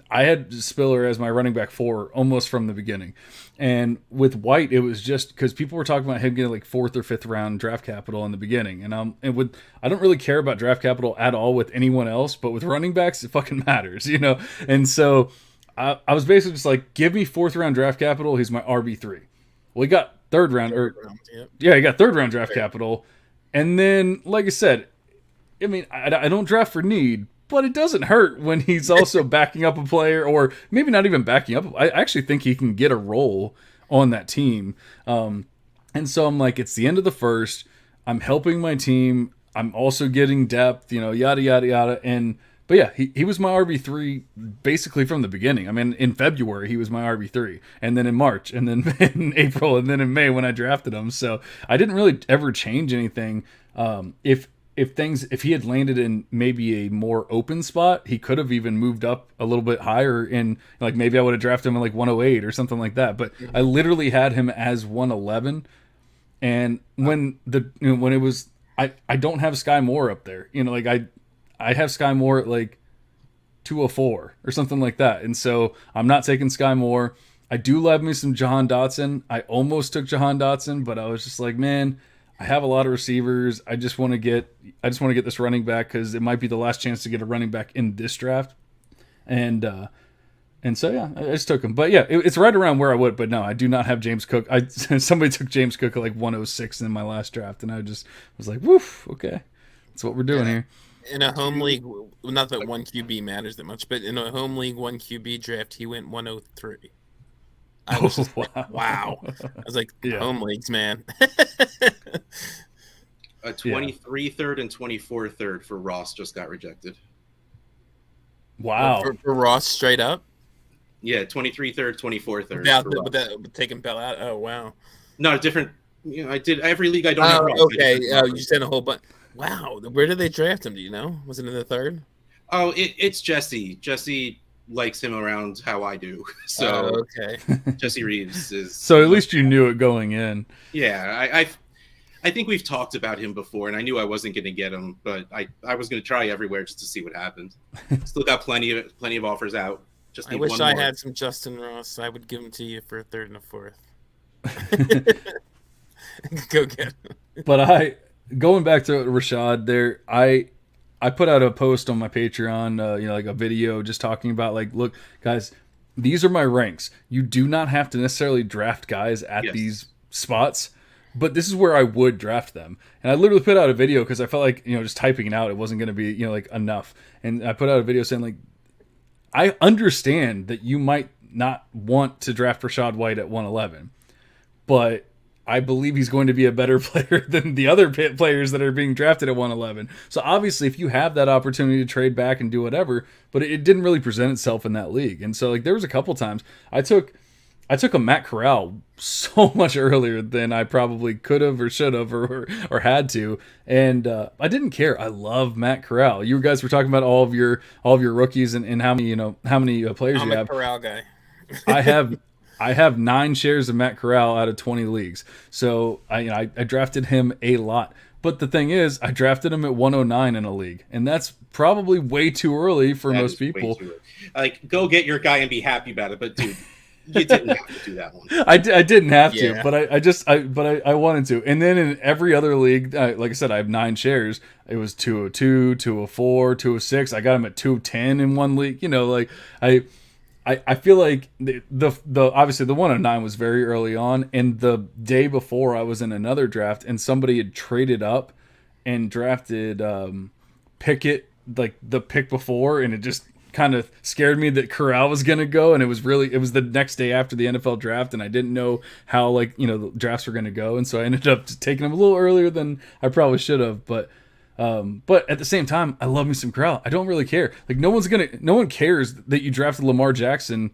I had Spiller as my running back 4 almost from the beginning. And with White, it was just because people were talking about him getting like 4th or 5th round draft capital in the beginning. And I don't really care about draft capital at all with anyone else, but with running backs, it fucking matters, you know? And so I was basically just like, give me 4th round draft capital. He's my RB3. Well, he got he got 3rd round draft capital. And then, like I said, I mean, I don't draft for need, but it doesn't hurt when he's also backing up a player, or maybe not even backing up. I actually think he can get a role on that team. And so I'm like, it's the end of the first. I'm helping my team. I'm also getting depth, you know, yada, yada, yada. But yeah, he was my RB3 basically from the beginning. I mean, in February, he was my RB3. And then in March, and then in April, and then in May when I drafted him. So I didn't really ever change anything. If he had landed in maybe a more open spot, he could have even moved up a little bit higher in, like, maybe I would have drafted him in like 108 or something like that. But I literally had him as 111. And when it was, I don't have Sky Moore up there, you know, like I have Sky Moore at like 204 or something like that. And so I'm not taking Sky Moore. I do love me some Jahan Dotson. I almost took Jahan Dotson, but I was just like, man, I have a lot of receivers. I just want to get this running back because it might be the last chance to get a running back in this draft. And so yeah, I just took him. But yeah, it's right around where I would. But no, I do not have James Cook. Somebody took James Cook at like 106 in my last draft, and I just was like, woof, okay, that's what we're doing here. In a home league, not that one QB matters that much, but in a home league, one QB draft, he went 103. I was just like, wow. I was like, home leagues, man. A 23 third and 24 third for Ross just got rejected. Wow. For Ross straight up? Yeah, 23 third, 24 third. Without taking Bell out? Oh, wow. Not a different, you know, I did every league I don't have Ross. Okay. You said a whole bunch. Wow. Where did they draft him? Do you know? Was it in the 3rd? Oh, it's Jesse. Jesse likes him around how I do. So okay. Jesse Reeves is. So at least you knew it going in. Yeah, I think we've talked about him before, and I knew I wasn't going to get him, but I was going to try everywhere just to see what happened. Still got plenty of offers out. Just I wish I had some Justin Ross. I would give him to you for a 3rd and a 4th. Go get him. But going back to Rashad there, I put out a post on my Patreon, like a video just talking about, like, look, guys, these are my ranks. You do not have to necessarily draft guys at these spots, but this is where I would draft them. And I literally put out a video because I felt like, you know, just typing it out, it wasn't going to be, you know, like enough. And I put out a video saying, like, I understand that you might not want to draft Rachaad White at 111, but I believe he's going to be a better player than the other players that are being drafted at 111. So obviously, if you have that opportunity to trade back and do whatever, but it didn't really present itself in that league. And so, like, there was a couple times I took a Matt Corral so much earlier than I probably could have or should have or had to, and I didn't care. I love Matt Corral. You guys were talking about all of your rookies and how many players you have. I'm a Corral guy. I have 9 shares of Matt Corral out of 20 leagues. So I drafted him a lot. But the thing is, I drafted him at 109 in a league. And that's probably way too early for most people. Like, go get your guy and be happy about it. But, dude, you didn't have to do that one. I didn't have to, but I wanted to. And then in every other league, like I said, I have 9 shares. It was 202, 204, 206. I got him at 210 in one league. You know, like I feel like the obviously the 109 was very early on, and the day before I was in another draft and somebody had traded up and drafted Pickett like the pick before, and it just kind of scared me that Corral was going to go, and it was the next day after the NFL draft, and I didn't know how the drafts were going to go, and so I ended up taking him a little earlier than I probably should have, but at the same time, I love me some Corral. I don't really care. Like, no one cares that you drafted Lamar Jackson,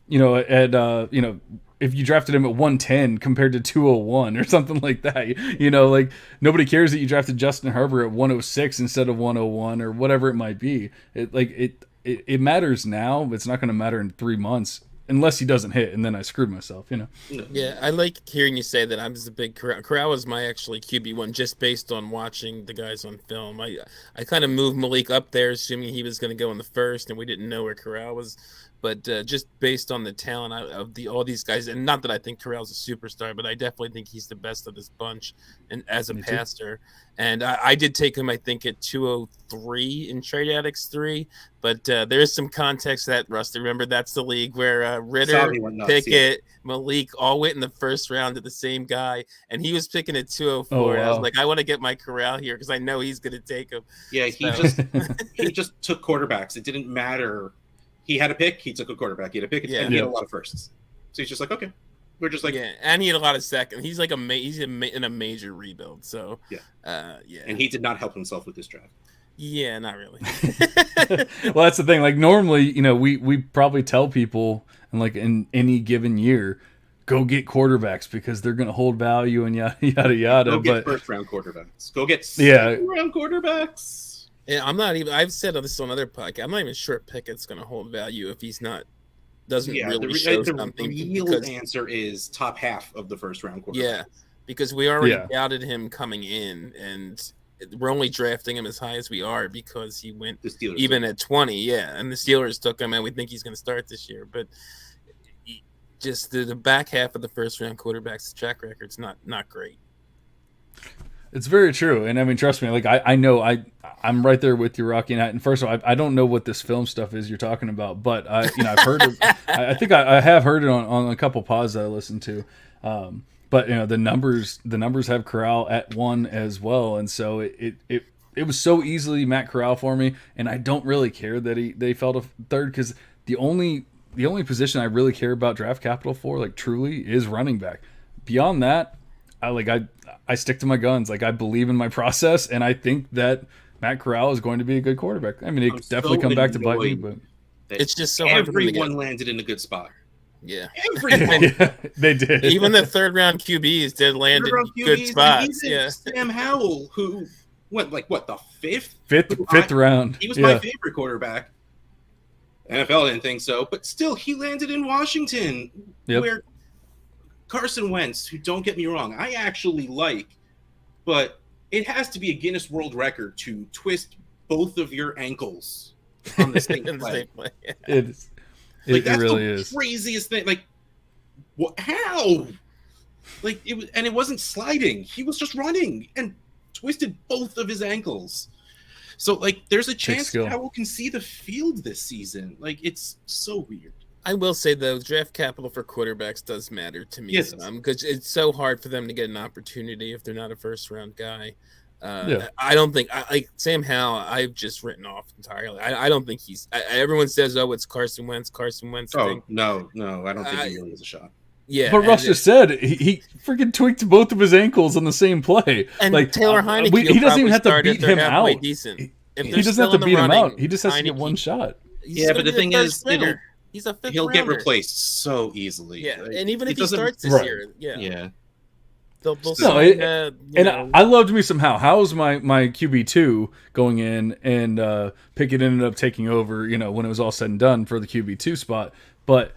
if you drafted him at 110 compared to 201 or something like that. Like, nobody cares that you drafted Justin Herbert at 106 instead of 101 or whatever it might be. It matters now, but it's not going to matter in 3 months unless he doesn't hit, and then I screwed myself, you know. Yeah, I like hearing you say that. I'm just a big Corral was my actually QB1 just based on watching the guys on film. I kind of moved Malik up there, assuming he was going to go in the first, and we didn't know where Corral was. But just based on the talent of all these guys, and not that I think Corral's a superstar, but I definitely think he's the best of this bunch, and as a passer. And I did take him, I think, at 203 in Trade Addicts 3. But there is some context to that, Rusty. Remember, that's the league where Ritter, Pickett, Malik all went in the first round to the same guy, and he was picking at 204. Oh, wow. I was like, I want to get my Corral here because I know he's going to take him. Yeah, he just took quarterbacks. It didn't matter. He had a pick. He took a quarterback. He had a pick, and he had a lot of firsts. So he's just like, okay, we're just like, and he had a lot of seconds. He's like in a major rebuild. So and he did not help himself with this draft. Yeah, not really. Well, that's the thing. Like normally, you know, we probably tell people, and like in any given year, go get quarterbacks because they're going to hold value and yada yada yada. Go get first round quarterbacks. Go get round quarterbers. Yeah, I'm not even. I've said this on other podcasts. I'm not even sure Pickett's going to hold value if he's not. Doesn't really show something. The real answer is top half of the first round quarterback. Yeah, because we already doubted him coming in, and we're only drafting him as high as we are because he went even at 20. Yeah, and the Steelers took him, and we think he's going to start this year. But just the back half of the first round quarterbacks track record's not great. It's very true, and I mean, trust me. Like I know I'm right there with you, Rocky. And first of all, I don't know what this film stuff is you're talking about, but I've heard it. I think I have heard it on a couple pods that I listened to. But you know, the numbers have Corral at 1 as well, and so it was so easily Matt Corral for me, and I don't really care that they fell to third because the only position I really care about draft capital for, like truly, is running back. Beyond that, I stick to my guns. Like I believe in my process, and I think that Matt Corral is going to be a good quarterback. I mean, it definitely come back to bite me, but it's just so hard. Everyone landed in a good spot. Yeah, everyone. They did. Even the third round QBs did land in good spots. Yeah, Sam Howell, who went the fifth round. He was my favorite quarterback. NFL didn't think so, but still, he landed in Washington, where Carson Wentz, who, don't get me wrong, I actually like, but it has to be a Guinness World Record to twist both of your ankles on the same play. It really is the craziest thing. Like, how? Like it was, and it wasn't sliding. He was just running and twisted both of his ankles. So, like, there's a chance Howell can see the field this season. Like, it's so weird. I will say, though, draft capital for quarterbacks does matter to me because it's so hard for them to get an opportunity if they're not a first-round guy. I don't think like Sam Howell, I've just written off entirely. I don't think he's. Everyone says, "Oh, it's Carson Wentz." Oh, no, I don't think he really has a shot. Yeah, but Russ just said he freaking tweaked both of his ankles on the same play. And like Taylor Heineke, he doesn't even have to beat him out. Decent. He doesn't have to beat him out. He just has to get one shot. Yeah, but the thing is, he's a he'll get replaced so easily. Yeah, and even if he starts this year, I loved me some Howell. Howell's my QB2 going in, and Pickett ended up taking over. You know, when it was all said and done for the QB2 spot, but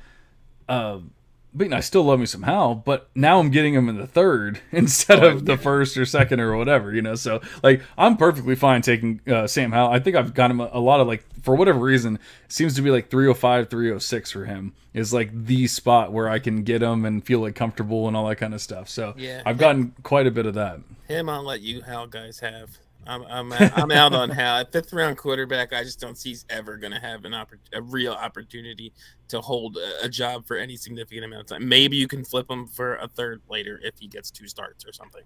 I still love me some Howell. But now I'm getting him in the third instead of the first or second or whatever. You know, so like I'm perfectly fine taking Sam Howell. I think I've got him a lot of, like, for whatever reason, it seems to be like 305, 306 for him is like the spot where I can get him and feel like comfortable and all that kind of stuff. So I've gotten quite a bit of that. Him, I'll let you Howell guys have. I'm out on Howell. At 5th round quarterback, I just don't see he's ever going to have a real opportunity to hold a job for any significant amount of time. Maybe you can flip him for a third later if he gets 2 starts or something.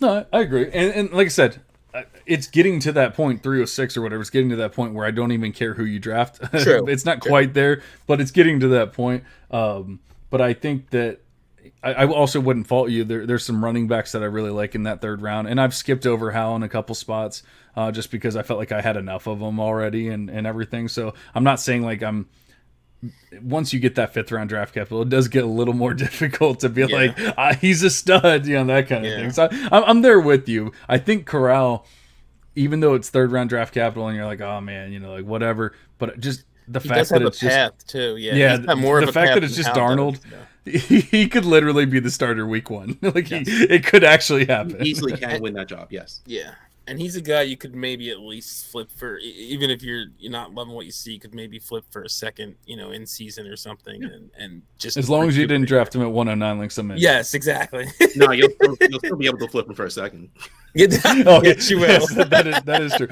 No, I agree. And like I said, it's getting to that point, 306 or whatever. It's getting to that point where I don't even care who you draft. True. It's not quite there, but it's getting to that point. But I think that I also wouldn't fault you. There's some running backs that I really like in that 3rd round, and I've skipped over Howell in a couple spots just because I felt like I had enough of them already and everything. So I'm not saying like once you get that 5th round draft capital, it does get a little more difficult to be like, he's a stud, you know, that kind of thing. So I'm there with you. I think Corral, even though it's 3rd round draft capital and you're like, oh man, you know, like whatever, but just the He fact does that have a it's just path too. Yeah, yeah, he's got more the of a fact path that it's than just Hal Darnold, does, he could literally be the starter week 1. Like Yes. it could actually He happen. easily can win that job. Yes. Yeah, and he's a guy you could maybe at least flip for, even if you're not loving what you see, you could maybe flip for a second, in season or something, and just As long as you didn't draft him at 109 like some. Yes, exactly. No, you'll still be able to flip him for a second. Oh, Yes, you will. yes, that is true.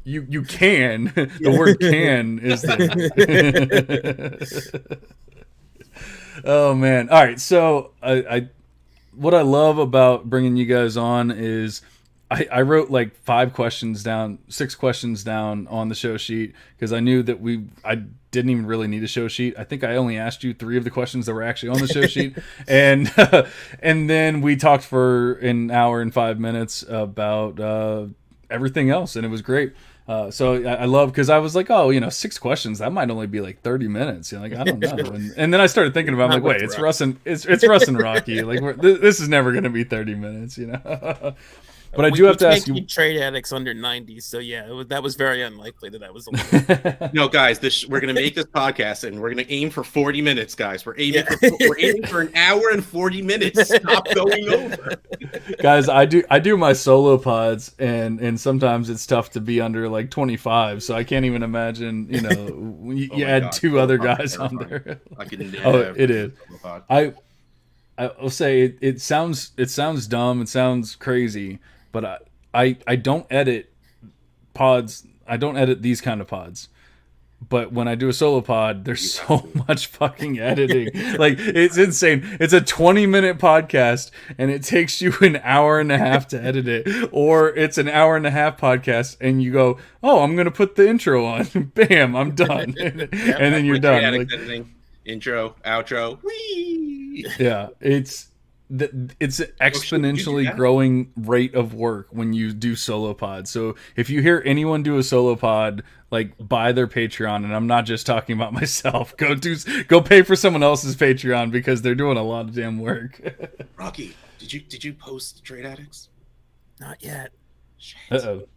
You can. The word "can" is there. Oh man! All right, so I what I love about bringing you guys on is I wrote like 6 questions down on the show sheet because I knew that I didn't even really need a show sheet. I think I only asked you 3 of the questions that were actually on the show sheet, and then we talked for an hour and 5 minutes about everything else, and it was great. So I love, because I was like, 6 questions, that might only be like 30 minutes. Like, I don't know. And then I started thinking about, like, wait, it's Russ and Rocky. Like, this is never going to be 30 minutes, But I do have to ask you. Keep trade addicts under 90, so yeah, that was very unlikely that was. No, guys, we're gonna make this podcast, and we're gonna aim for 40 minutes, guys. We're aiming for an hour and 40 minutes. Stop going over, guys. I do my solo pods, and sometimes it's tough to be under like 25. So I can't even imagine. You add God, 2 other guys on there. It is. I'll say it sounds dumb. It sounds crazy. But I don't edit pods. I don't edit these kind of pods. But when I do a solo pod, there's so much fucking editing. Like, it's insane. It's a 20-minute podcast, and it takes you an hour and a half to edit it. Or it's an hour and a half podcast, and you go, oh, I'm going to put the intro on. Bam, I'm done. And then you're done. Like, editing, intro, outro. Whee! Yeah, it's an exponentially growing rate of work when you do solo pods. So if you hear anyone do a solo pod, like, buy their Patreon, and I'm not just talking about myself. Go pay for someone else's Patreon, because they're doing a lot of damn work. Rocky, did you post Trade Addicts? Not yet. Uh-oh.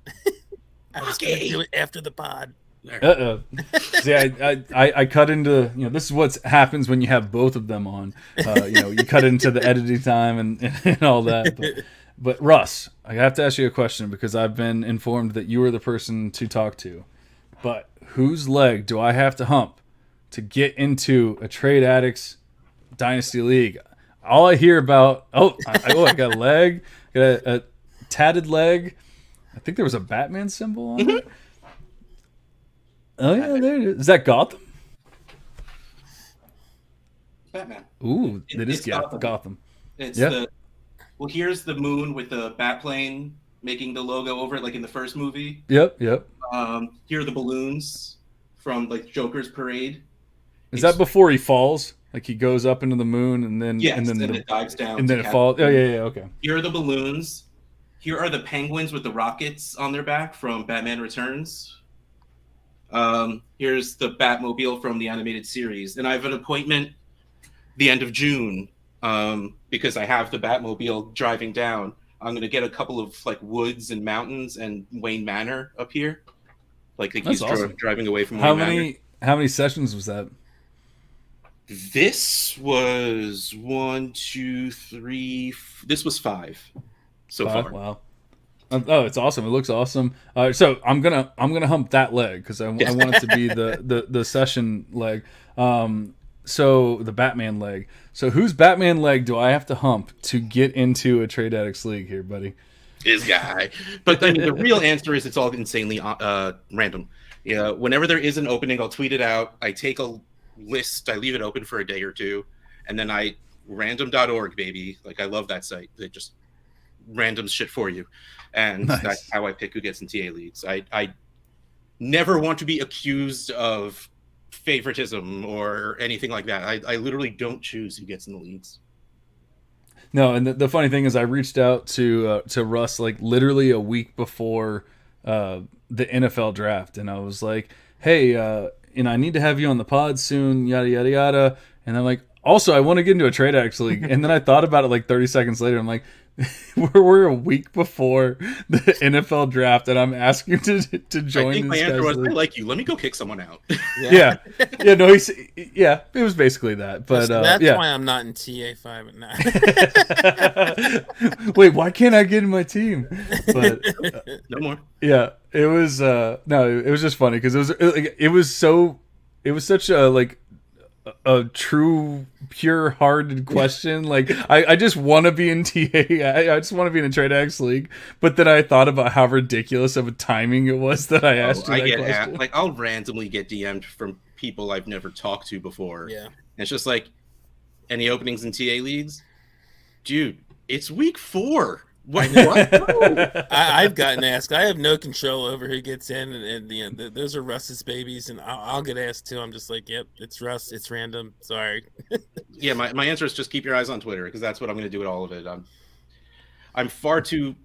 I was going to do it after the pod. Uh-oh. See, I cut into, this is what happens when you have both of them on. You cut into the editing time and all that. But Russ, I have to ask you a question, because I've been informed that you are the person to talk to. But whose leg do I have to hump to get into a Trade Addicts Dynasty League? All I hear about, I got a leg, got a tatted leg. I think there was a Batman symbol on it. Oh, yeah, there it is. Is that Gotham? Batman. Ooh, it is Gotham. It's yeah. Here's the moon with the bat plane making the logo over it, like in the first movie. Yep. Here are the balloons from, like, Joker's parade. Is that before he falls? Like, he goes up into the moon and then it dives down. And then it falls. Oh, yeah, okay. Here are the balloons. Here are the penguins with the rockets on their back from Batman Returns. Here's the Batmobile from the animated series, and I have an appointment the end of June, because I have the Batmobile driving down. I'm going to get a couple of, like, woods and mountains and Wayne Manor up here, like he's awesome. Driving away from Wayne Manor. How many sessions was that? This was 1, 2, 3. This was 5 so far. Wow. Oh, it's awesome! It looks awesome. So I'm gonna hump that leg, because I want it to be the session leg. So the Batman leg. So whose Batman leg do I have to hump to get into a Trade Addicts League here, buddy? His guy. But I mean, the real answer is it's all insanely random. Yeah, whenever there is an opening, I'll tweet it out. I take a list, I leave it open for a day or two, and then random.org, baby. Like, I love that site. They just random shit for you. And nice. That's how I pick who gets in TA leagues. I never want to be accused of favoritism or anything like that. I literally don't choose who gets in the leagues. No, and the funny thing is, I reached out to Russ like literally a week before the NFL draft, and I was like, "Hey, I need to have you on the pod soon." Yada yada yada, and I'm like, "Also, I want to get into a Trade Addicts League." And then I thought about it like 30 seconds later. I'm like, we're a week before the NFL draft, and I'm asking to join. I think my this answer was, guy's I league. like you. Let me go kick someone out. Yeah. No, it was basically that. But that's yeah. why I'm not in TA5 and 9. Wait, why can't I get in my team? But No more. yeah, it was no, it was just funny because it was such a true pure-hearted question. Like I just want to be in TA. I just want to be in a Trade X league. But then I thought about how ridiculous of a timing it was that I asked you that question. Like I'll randomly get DM'd from people I've never talked to before. Yeah. And it's just like, any openings in TA leagues? Dude, it's week 4. What? I've gotten asked. I have no control over who gets in, and those are Russ's babies, and I'll get asked too. I'm just like, yep, it's Russ. It's random. Sorry. Yeah, my answer is just keep your eyes on Twitter, because that's what I'm going to do with all of it. I'm far too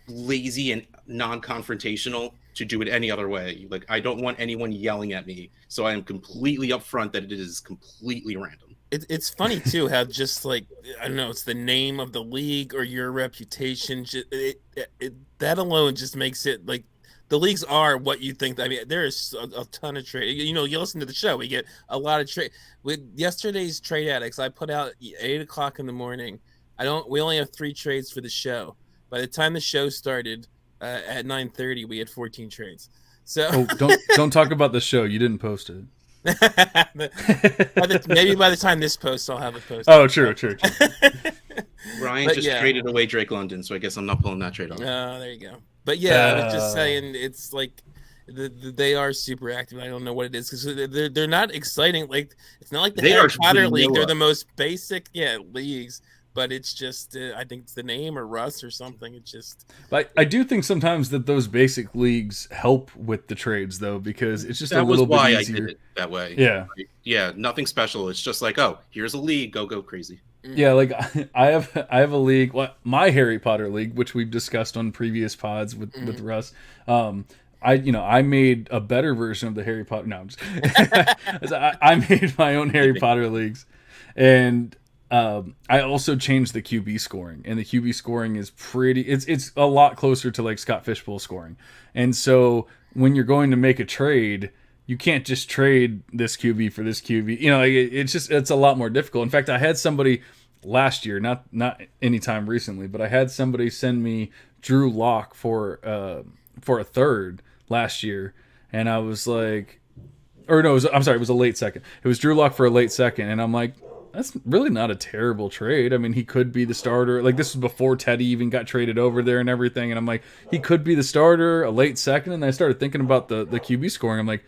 lazy and non-confrontational to do it any other way. Like, I don't want anyone yelling at me, so I am completely upfront that it is completely random. It's funny too how just like, I don't know, it's the name of the league or your reputation. That alone just makes it like the leagues are what you think. I mean, there is a ton of trade. You listen to the show, we get a lot of trade. With yesterday's Trade Addicts, I put out 8:00 in the morning. We only have 3 trades for the show. By the time the show started at 9:30, we had 14 trades. So don't talk about the show. You didn't post it. Maybe by the time this posts, I'll have it posted. Oh, true. Ryan traded away Drake London, so I guess I'm not pulling that trade off. Oh, there you go. But yeah, I was just saying, it's like they are super active. I don't know what it is because they're not exciting. Like, it's not like the Harry Potter League. They're the most basic leagues. But it's just, I think it's the name or Russ or something. It's just. But I do think sometimes that those basic leagues help with the trades, though, because it's just a little bit easier. I did it that way. Yeah. Yeah, nothing special. It's just like, oh, here's a league. Go crazy. Yeah, like I have a league, my Harry Potter league, which we've discussed on previous pods with Russ. I made a better version of the Harry Potter. No, I'm just I made my own Harry Potter leagues, and I also changed the QB scoring, and the QB scoring is it's a lot closer to like Scott Fishbowl scoring. And so when you're going to make a trade, you can't just trade this QB for this QB. It's a lot more difficult. In fact, I had somebody last year, not anytime recently, but I had somebody send me Drew Lock for a third last year, and I was like, it was a late second. It was Drew Lock for a late second, and I'm like, that's really not a terrible trade. I mean, he could be the starter. Like, this was before Teddy even got traded over there and everything. And I'm like, he could be the starter, a late second. And I started thinking about the QB scoring. I'm like,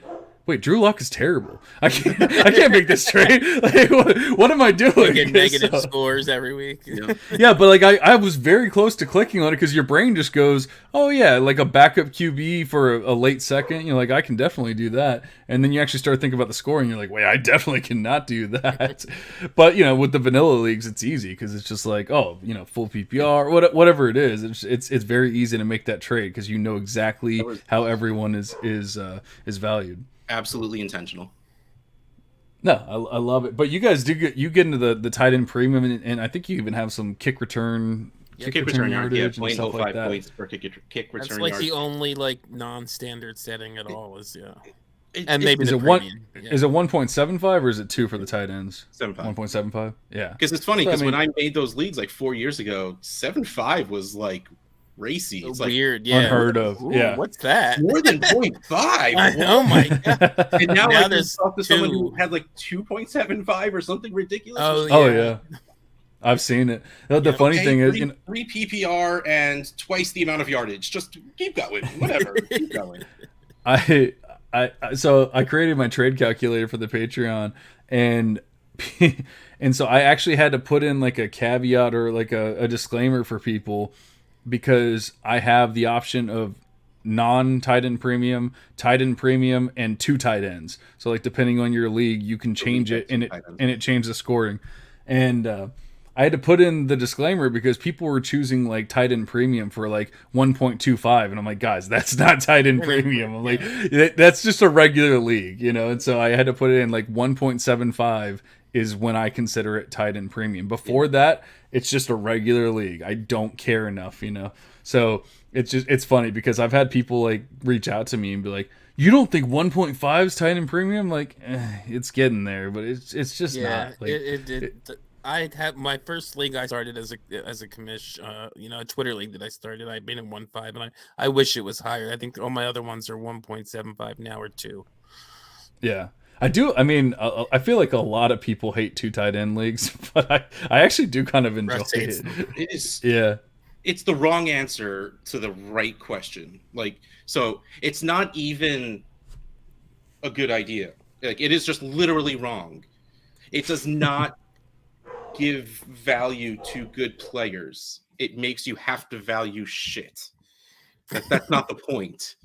wait, Drew Lock is terrible. I can't make this trade. Like, what am I doing? You get negative scores every week. Yeah, but like I was very close to clicking on it because your brain just goes, oh yeah, like a backup QB for a late second. Like, I can definitely do that. And then you actually start thinking about the scoring. You're like, wait, I definitely cannot do that. But with the vanilla leagues, it's easy because it's just like, full PPR, whatever it is. It's very easy to make that trade because you know exactly how everyone is valued. Absolutely intentional. No, I love it. But you guys get into the tight end premium, and I think you even have some kick return yardage and stuff like that. Points per kick return. That's like yards. The only non-standard setting at all is And maybe is it 1.75 or is it 2 for the tight ends? 1.75. Yeah. Because it's funny because when I made those leagues like 4 years ago, 7.5 was like racy. It's weird, unheard of. Ooh, yeah. What's that? More than 0.5. Oh my god! And now like, there's talk to someone who had like 2.75 or something ridiculous. Oh yeah. I've seen it. The funny thing is, 3 PPR and twice the amount of yardage. Just keep going. Whatever. Keep going. So I created my trade calculator for the Patreon, and so I actually had to put in like a caveat or like a disclaimer for people because I have the option of non-tight end premium, tight end premium, and 2 tight ends. So like depending on your league, you can change it, and it changed the scoring. And I had to put in the disclaimer because people were choosing like tight end premium for like 1.25, and I'm like, guys, that's not tight end premium. I'm like, that's just a regular league, And so I had to put it in like 1.75 is when I consider it tight end premium. Before that, it's just a regular league. I don't care enough, So it's funny because I've had people like reach out to me and be like, "You don't think 1.5 is tight end premium?" Like, it's getting there, but it's just not. Like, I had my first league I started as a commish, a Twitter league that I started. I made it 1.5, and I wish it was higher. I think all my other ones are 1.75 now or 2. Yeah. I do. I mean, I feel like a lot of people hate 2 tight end leagues, but I actually do kind of enjoy it. It is. Yeah. It's the wrong answer to the right question. Like, so it's not even a good idea. Like, it is just literally wrong. It does not give value to good players. It makes you have to value shit. That's not the point.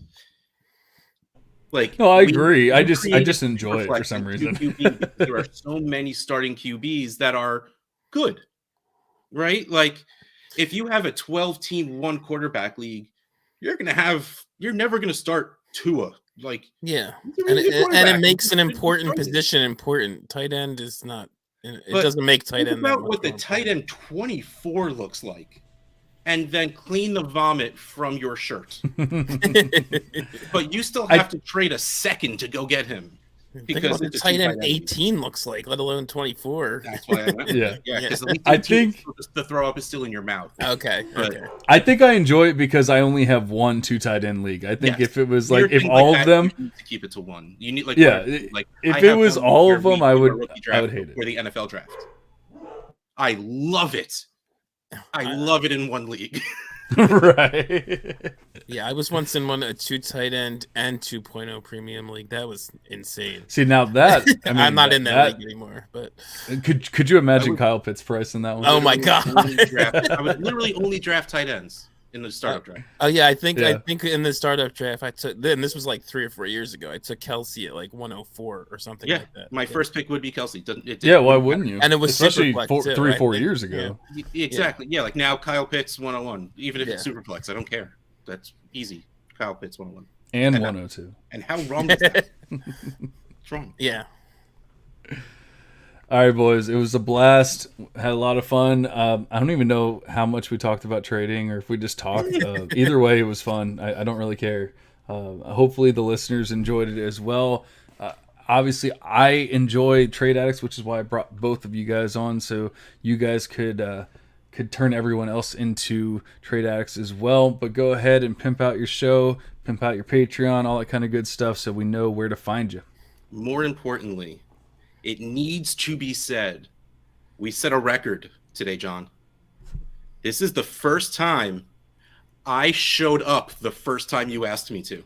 Like, no, I agree. I just enjoy it for some reason. There are so many starting QBs that are good, right? Like, if you have a 12-team 1 quarterback league, you're never gonna start Tua. Like, yeah, and it makes an important position important. Tight end is not. It doesn't make tight end. About what the tight end 24 looks like. And then clean the vomit from your shirt. But you still have to trade a second to go get him. Because the tight end 18 looks like, let alone 24. That's why I went. Yeah. Because I think the throw up is still in your mouth. Okay. I think I enjoy it because I only have 1 2 tight end league. I think if it was like, if all like of them, you need to keep it to 1. You need like if it was all of them, I would hate it. For the NFL draft. I love it. I love it in 1 league. Right. Yeah, I was once in a 2 tight end and 2.0 premium league. That was insane. See, now that I'm not in that league anymore. But could you imagine Kyle Pitts' price in that one? Oh my god! I would literally only draft tight ends in the startup draft. Oh yeah, I think in the startup draft I took. Then this was like 3 or 4 years ago. I took Kelsey at like 104 or something like that. My first pick would be Kelsey. Why wouldn't you? And it was especially Superflex 3 or 4 years ago. Yeah. Exactly. Yeah, like now Kyle Pitts 101. Even if it's Superflex, I don't care. That's easy. Kyle Pitts 101 and 102. And how wrong is that? It's wrong. Yeah. All right, boys. It was a blast. Had a lot of fun. I don't even know how much we talked about trading or if we just talked. Either way, it was fun. I don't really care. Hopefully, the listeners enjoyed it as well. Obviously, I enjoy Trade Addicts, which is why I brought both of you guys on, so you guys could turn everyone else into Trade Addicts as well. But go ahead and pimp out your show, pimp out your Patreon, all that kind of good stuff, so we know where to find you. More importantly, it needs to be said, we set a record today, John. This is the first time I showed up the first time you asked me to.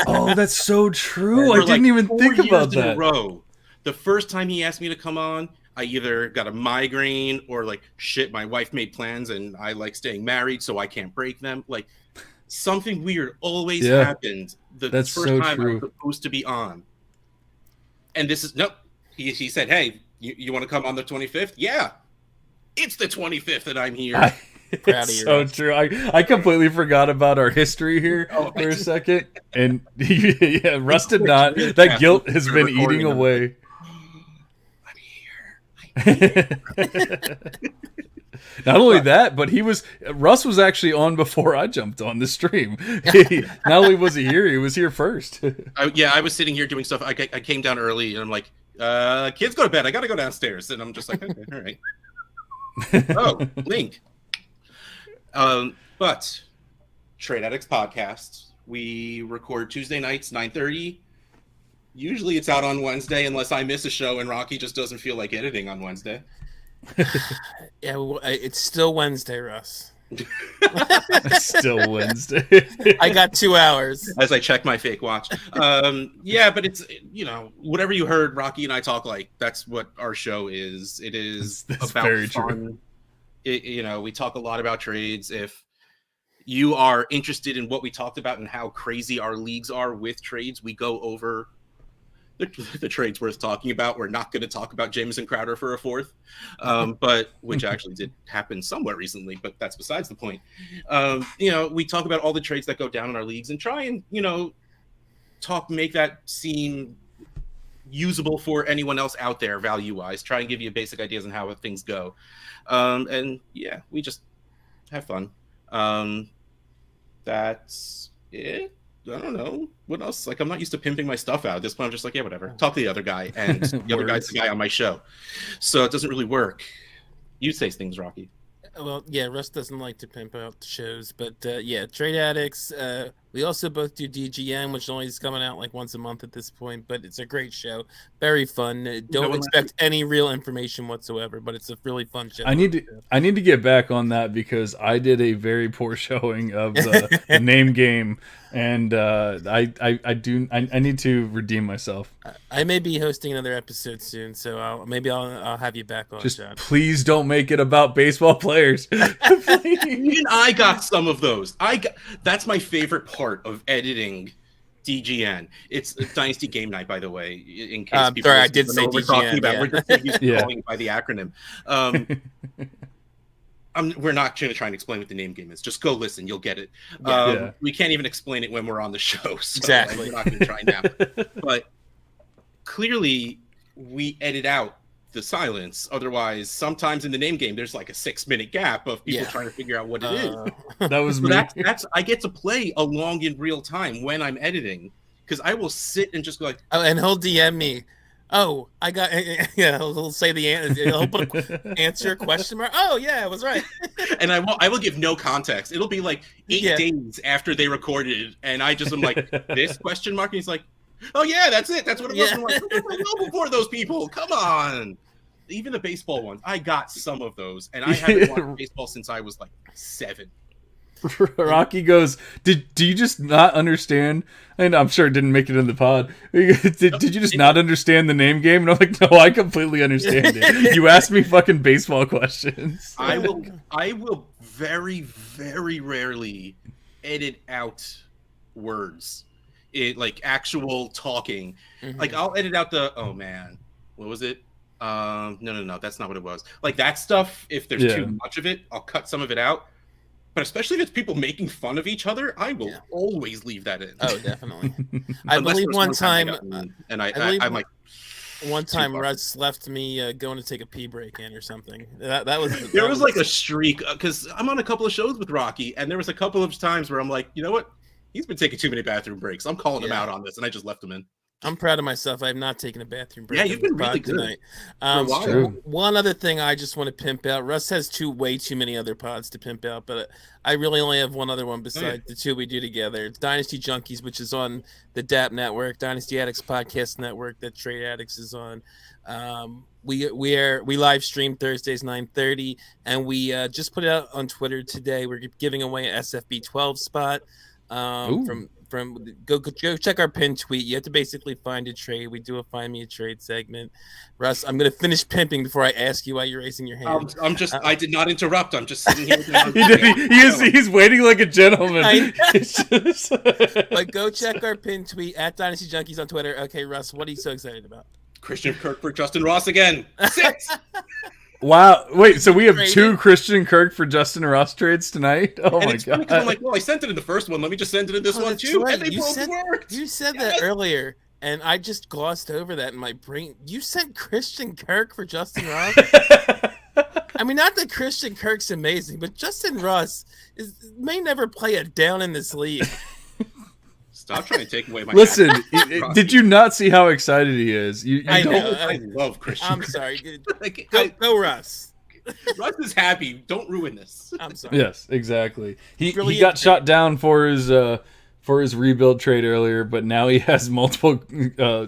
Oh, that's so true. I didn't even think about that. In a row, the first time he asked me to come on, I either got a migraine or like, shit, my wife made plans and I like staying married, so I can't break them. Like, something weird always happened That's first so time true. I was supposed to be on. And this is, nope. He said, hey, you want to come on the 25th? Yeah. It's the 25th that I'm here. It's so true. I completely forgot about our history here for a second. And Russ did not. That guilt has been eating away. I'm here. Not only that, but Russ was actually on before I jumped on the stream. Not only was he here, he was here first. I was sitting here doing stuff. I came down early and I'm like, kids go to bed. I got to go downstairs. And I'm just like, okay, all right. Oh, Link. But Trade Addicts podcast, we record Tuesday nights, 9:30. Usually it's out on Wednesday unless I miss a show and Rocky just doesn't feel like editing on Wednesday. Yeah, it's still Wednesday, Russ. Still Wednesday. I got 2 hours. As I check my fake watch. But it's, whatever you heard Rocky and I talk like, that's what our show is. It is that's about very fun. We talk a lot about trades. If you are interested in what we talked about and how crazy our leagues are with trades, we go over the trades worth talking about. We're not going to talk about Jamison Crowder for a fourth, but which actually did happen somewhat recently, but that's besides the point. We talk about all the trades that go down in our leagues and try and, make that seem usable for anyone else out there value-wise. Try and give you basic ideas on how things go. And yeah, we just have fun. That's it. I don't know what else. Like, I'm not used to pimping my stuff out. At this point, I'm just like, yeah, whatever. Talk to the other guy, and the other guy's the guy on my show, so it doesn't really work. You say things, Rocky. Well, yeah, Russ doesn't like to pimp out the shows, but yeah, Trade Addicts. We also both do DGM, which only is coming out like once a month at this point, but it's a great show, very fun. Don't expect any real information whatsoever, but it's a really fun show. I need to get back on that because I did a very poor showing of the name game, and I need to redeem myself. I may be hosting another episode soon, so I'll have you back on. Just John. Please don't make it about baseball players. Even I got some of those. That's my favorite part of editing DGN. It's Dynasty Game Night, by the way. In case people sorry, I did say we're DGN. talking about. Yeah. We're just used to calling it by the acronym. We're not going to try and explain what the name game is. Just go listen. You'll get it. We can't even explain it when we're on the show. So exactly. We're not going to try now. But clearly, we edit out the silence. Otherwise, sometimes in the name game, there's like a 6-minute gap of people trying to figure out what it is. That was me. That's I get to play along in real time when I'm editing, because I will sit and just go like, oh, and he'll DM me. Oh, I got he'll say the answer. He'll put an answer question mark. Oh yeah, I was right. And I will give no context. It'll be like 8 days after they recorded it, and I just am like, this question mark, and he's like, oh yeah, that's it. That's what it was. I'm like, well before those people. Come on. Even the baseball ones, I got some of those, and I haven't watched baseball since I was like 7. Rocky goes, do you just not understand? And I'm sure it didn't make it in the pod. Did you just not understand the name game? And I'm like, no, I completely understand it. You asked me fucking baseball questions. I will very, very rarely edit out words. It like actual talking. Like I'll edit out the what was it? No, that's not what it was. Like that stuff, if there's too much of it, I'll cut some of it out. But especially if it's people making fun of each other, I will always leave that in. Oh, definitely. I believe one time, I'm like, one time Russ left me going to take a pee break in or something. That was there was like a streak, because I'm on a couple of shows with Rocky, and there was a couple of times where I'm like, you know what? He's been taking too many bathroom breaks. I'm calling him out on this, and I just left him in. I'm proud of myself. I have not taken a bathroom break. Yeah, you've been really good tonight. One other thing I just want to pimp out. Russ has way too many other pods to pimp out, but I really only have one other one besides the two we do together. It's Dynasty Junkies, which is on the DAP network, Dynasty Addicts Podcast Network that Trade Addicts is on. We live stream Thursdays 9:30, and we just put it out on Twitter today. We're giving away an SFB 12 spot from go check our pinned tweet. You have to basically find a trade. We do a find me a trade segment. Russ, I'm gonna finish pimping before I ask you why you're raising your hand. I did not interrupt. I'm just sitting here. He's waiting like a gentleman. But go check our pinned tweet at Dynasty Junkies on Twitter. Okay, Russ, what are you so excited about? Christian Kirk for Justin Ross again. 6. Wow. Wait, so we have 2 Christian Kirk for Justin Ross trades tonight? Oh, my God. I'm like, well, I sent it in the first one. Let me just send it in this one, too. Right. And they both worked. You said that earlier, and I just glossed over that in my brain. You sent Christian Kirk for Justin Ross? I mean, not that Christian Kirk's amazing, but Justin Ross may never play a down in this league. Stop trying to take away my. Listen, did you not see how excited he is? I love Christian. I'm sorry. Go Russ. Russ is happy. Don't ruin this. I'm sorry. Yes, exactly. He got shot down for his rebuild trade earlier, but now he has multiple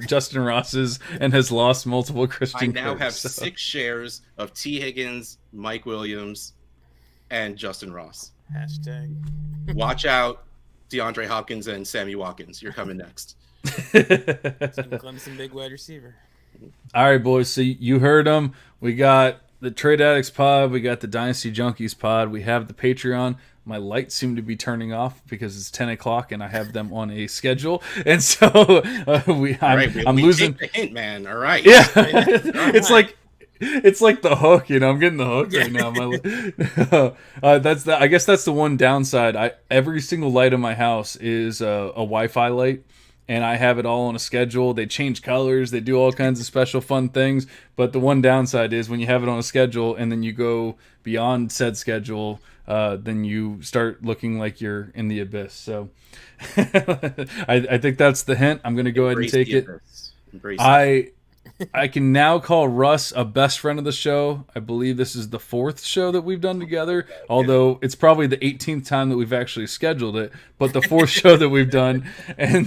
Justin Rosses and has lost multiple Christian. I now have 6 shares of T. Higgins, Mike Williams, and Justin Ross. # Watch out. DeAndre Hopkins and Sammy Watkins. You're coming next. Clemson big wide receiver. All right, boys. So you heard them. We got the Trade Addicts pod. We got the Dynasty Junkies pod. We have the Patreon. My lights seem to be turning off because it's 10 o'clock and I have them on a schedule. And so I'm losing. Take the hint, man. All right. Yeah. It's like the hook, I'm getting the hook right now. I guess that's the one downside. Every single light in my house is a Wi-Fi light, and I have it all on a schedule. They change colors, they do all kinds of special fun things. But the one downside is when you have it on a schedule and then you go beyond said schedule, then you start looking like you're in the abyss. So I think that's the hint. I'm going to go ahead and take it. I can now call Russ a best friend of the show. I believe this is the 4th show that we've done together, although it's probably the 18th time that we've actually scheduled it, but the 4th show that we've done. And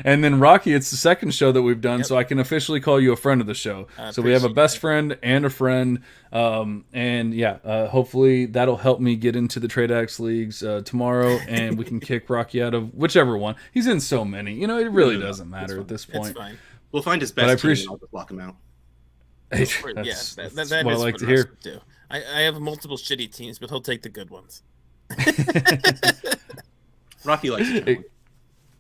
then Rocky, it's the 2nd show that we've done, so I can officially call you a friend of the show. So we have a best friend and a friend. Hopefully that'll help me get into the Trade Addicts leagues tomorrow, and we can kick Rocky out of whichever one. He's in so many. It really doesn't matter at this point. It's fine. We'll find his best team and I'll just block him out. That's what I like to hear. I have multiple shitty teams, but he'll take the good ones. Rocky likes it.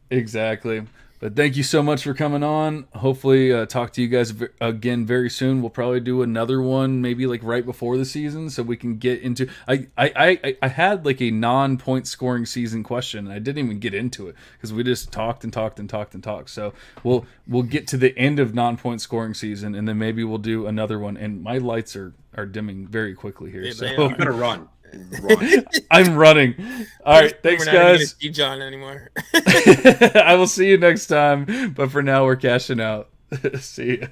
Exactly. But thank you so much for coming on. Hopefully talk to you guys again very soon. We'll probably do another one maybe like right before the season so we can get into I had like a non-point scoring season question and I didn't even get into it because we just talked. So we'll get to the end of non-point scoring season and then maybe we'll do another one. And my lights are dimming very quickly here. So I'm gonna run. I'm running. All right, thanks, we're not even guys. gonna see John anymore. I will see you next time. But for now, we're cashing out. See ya.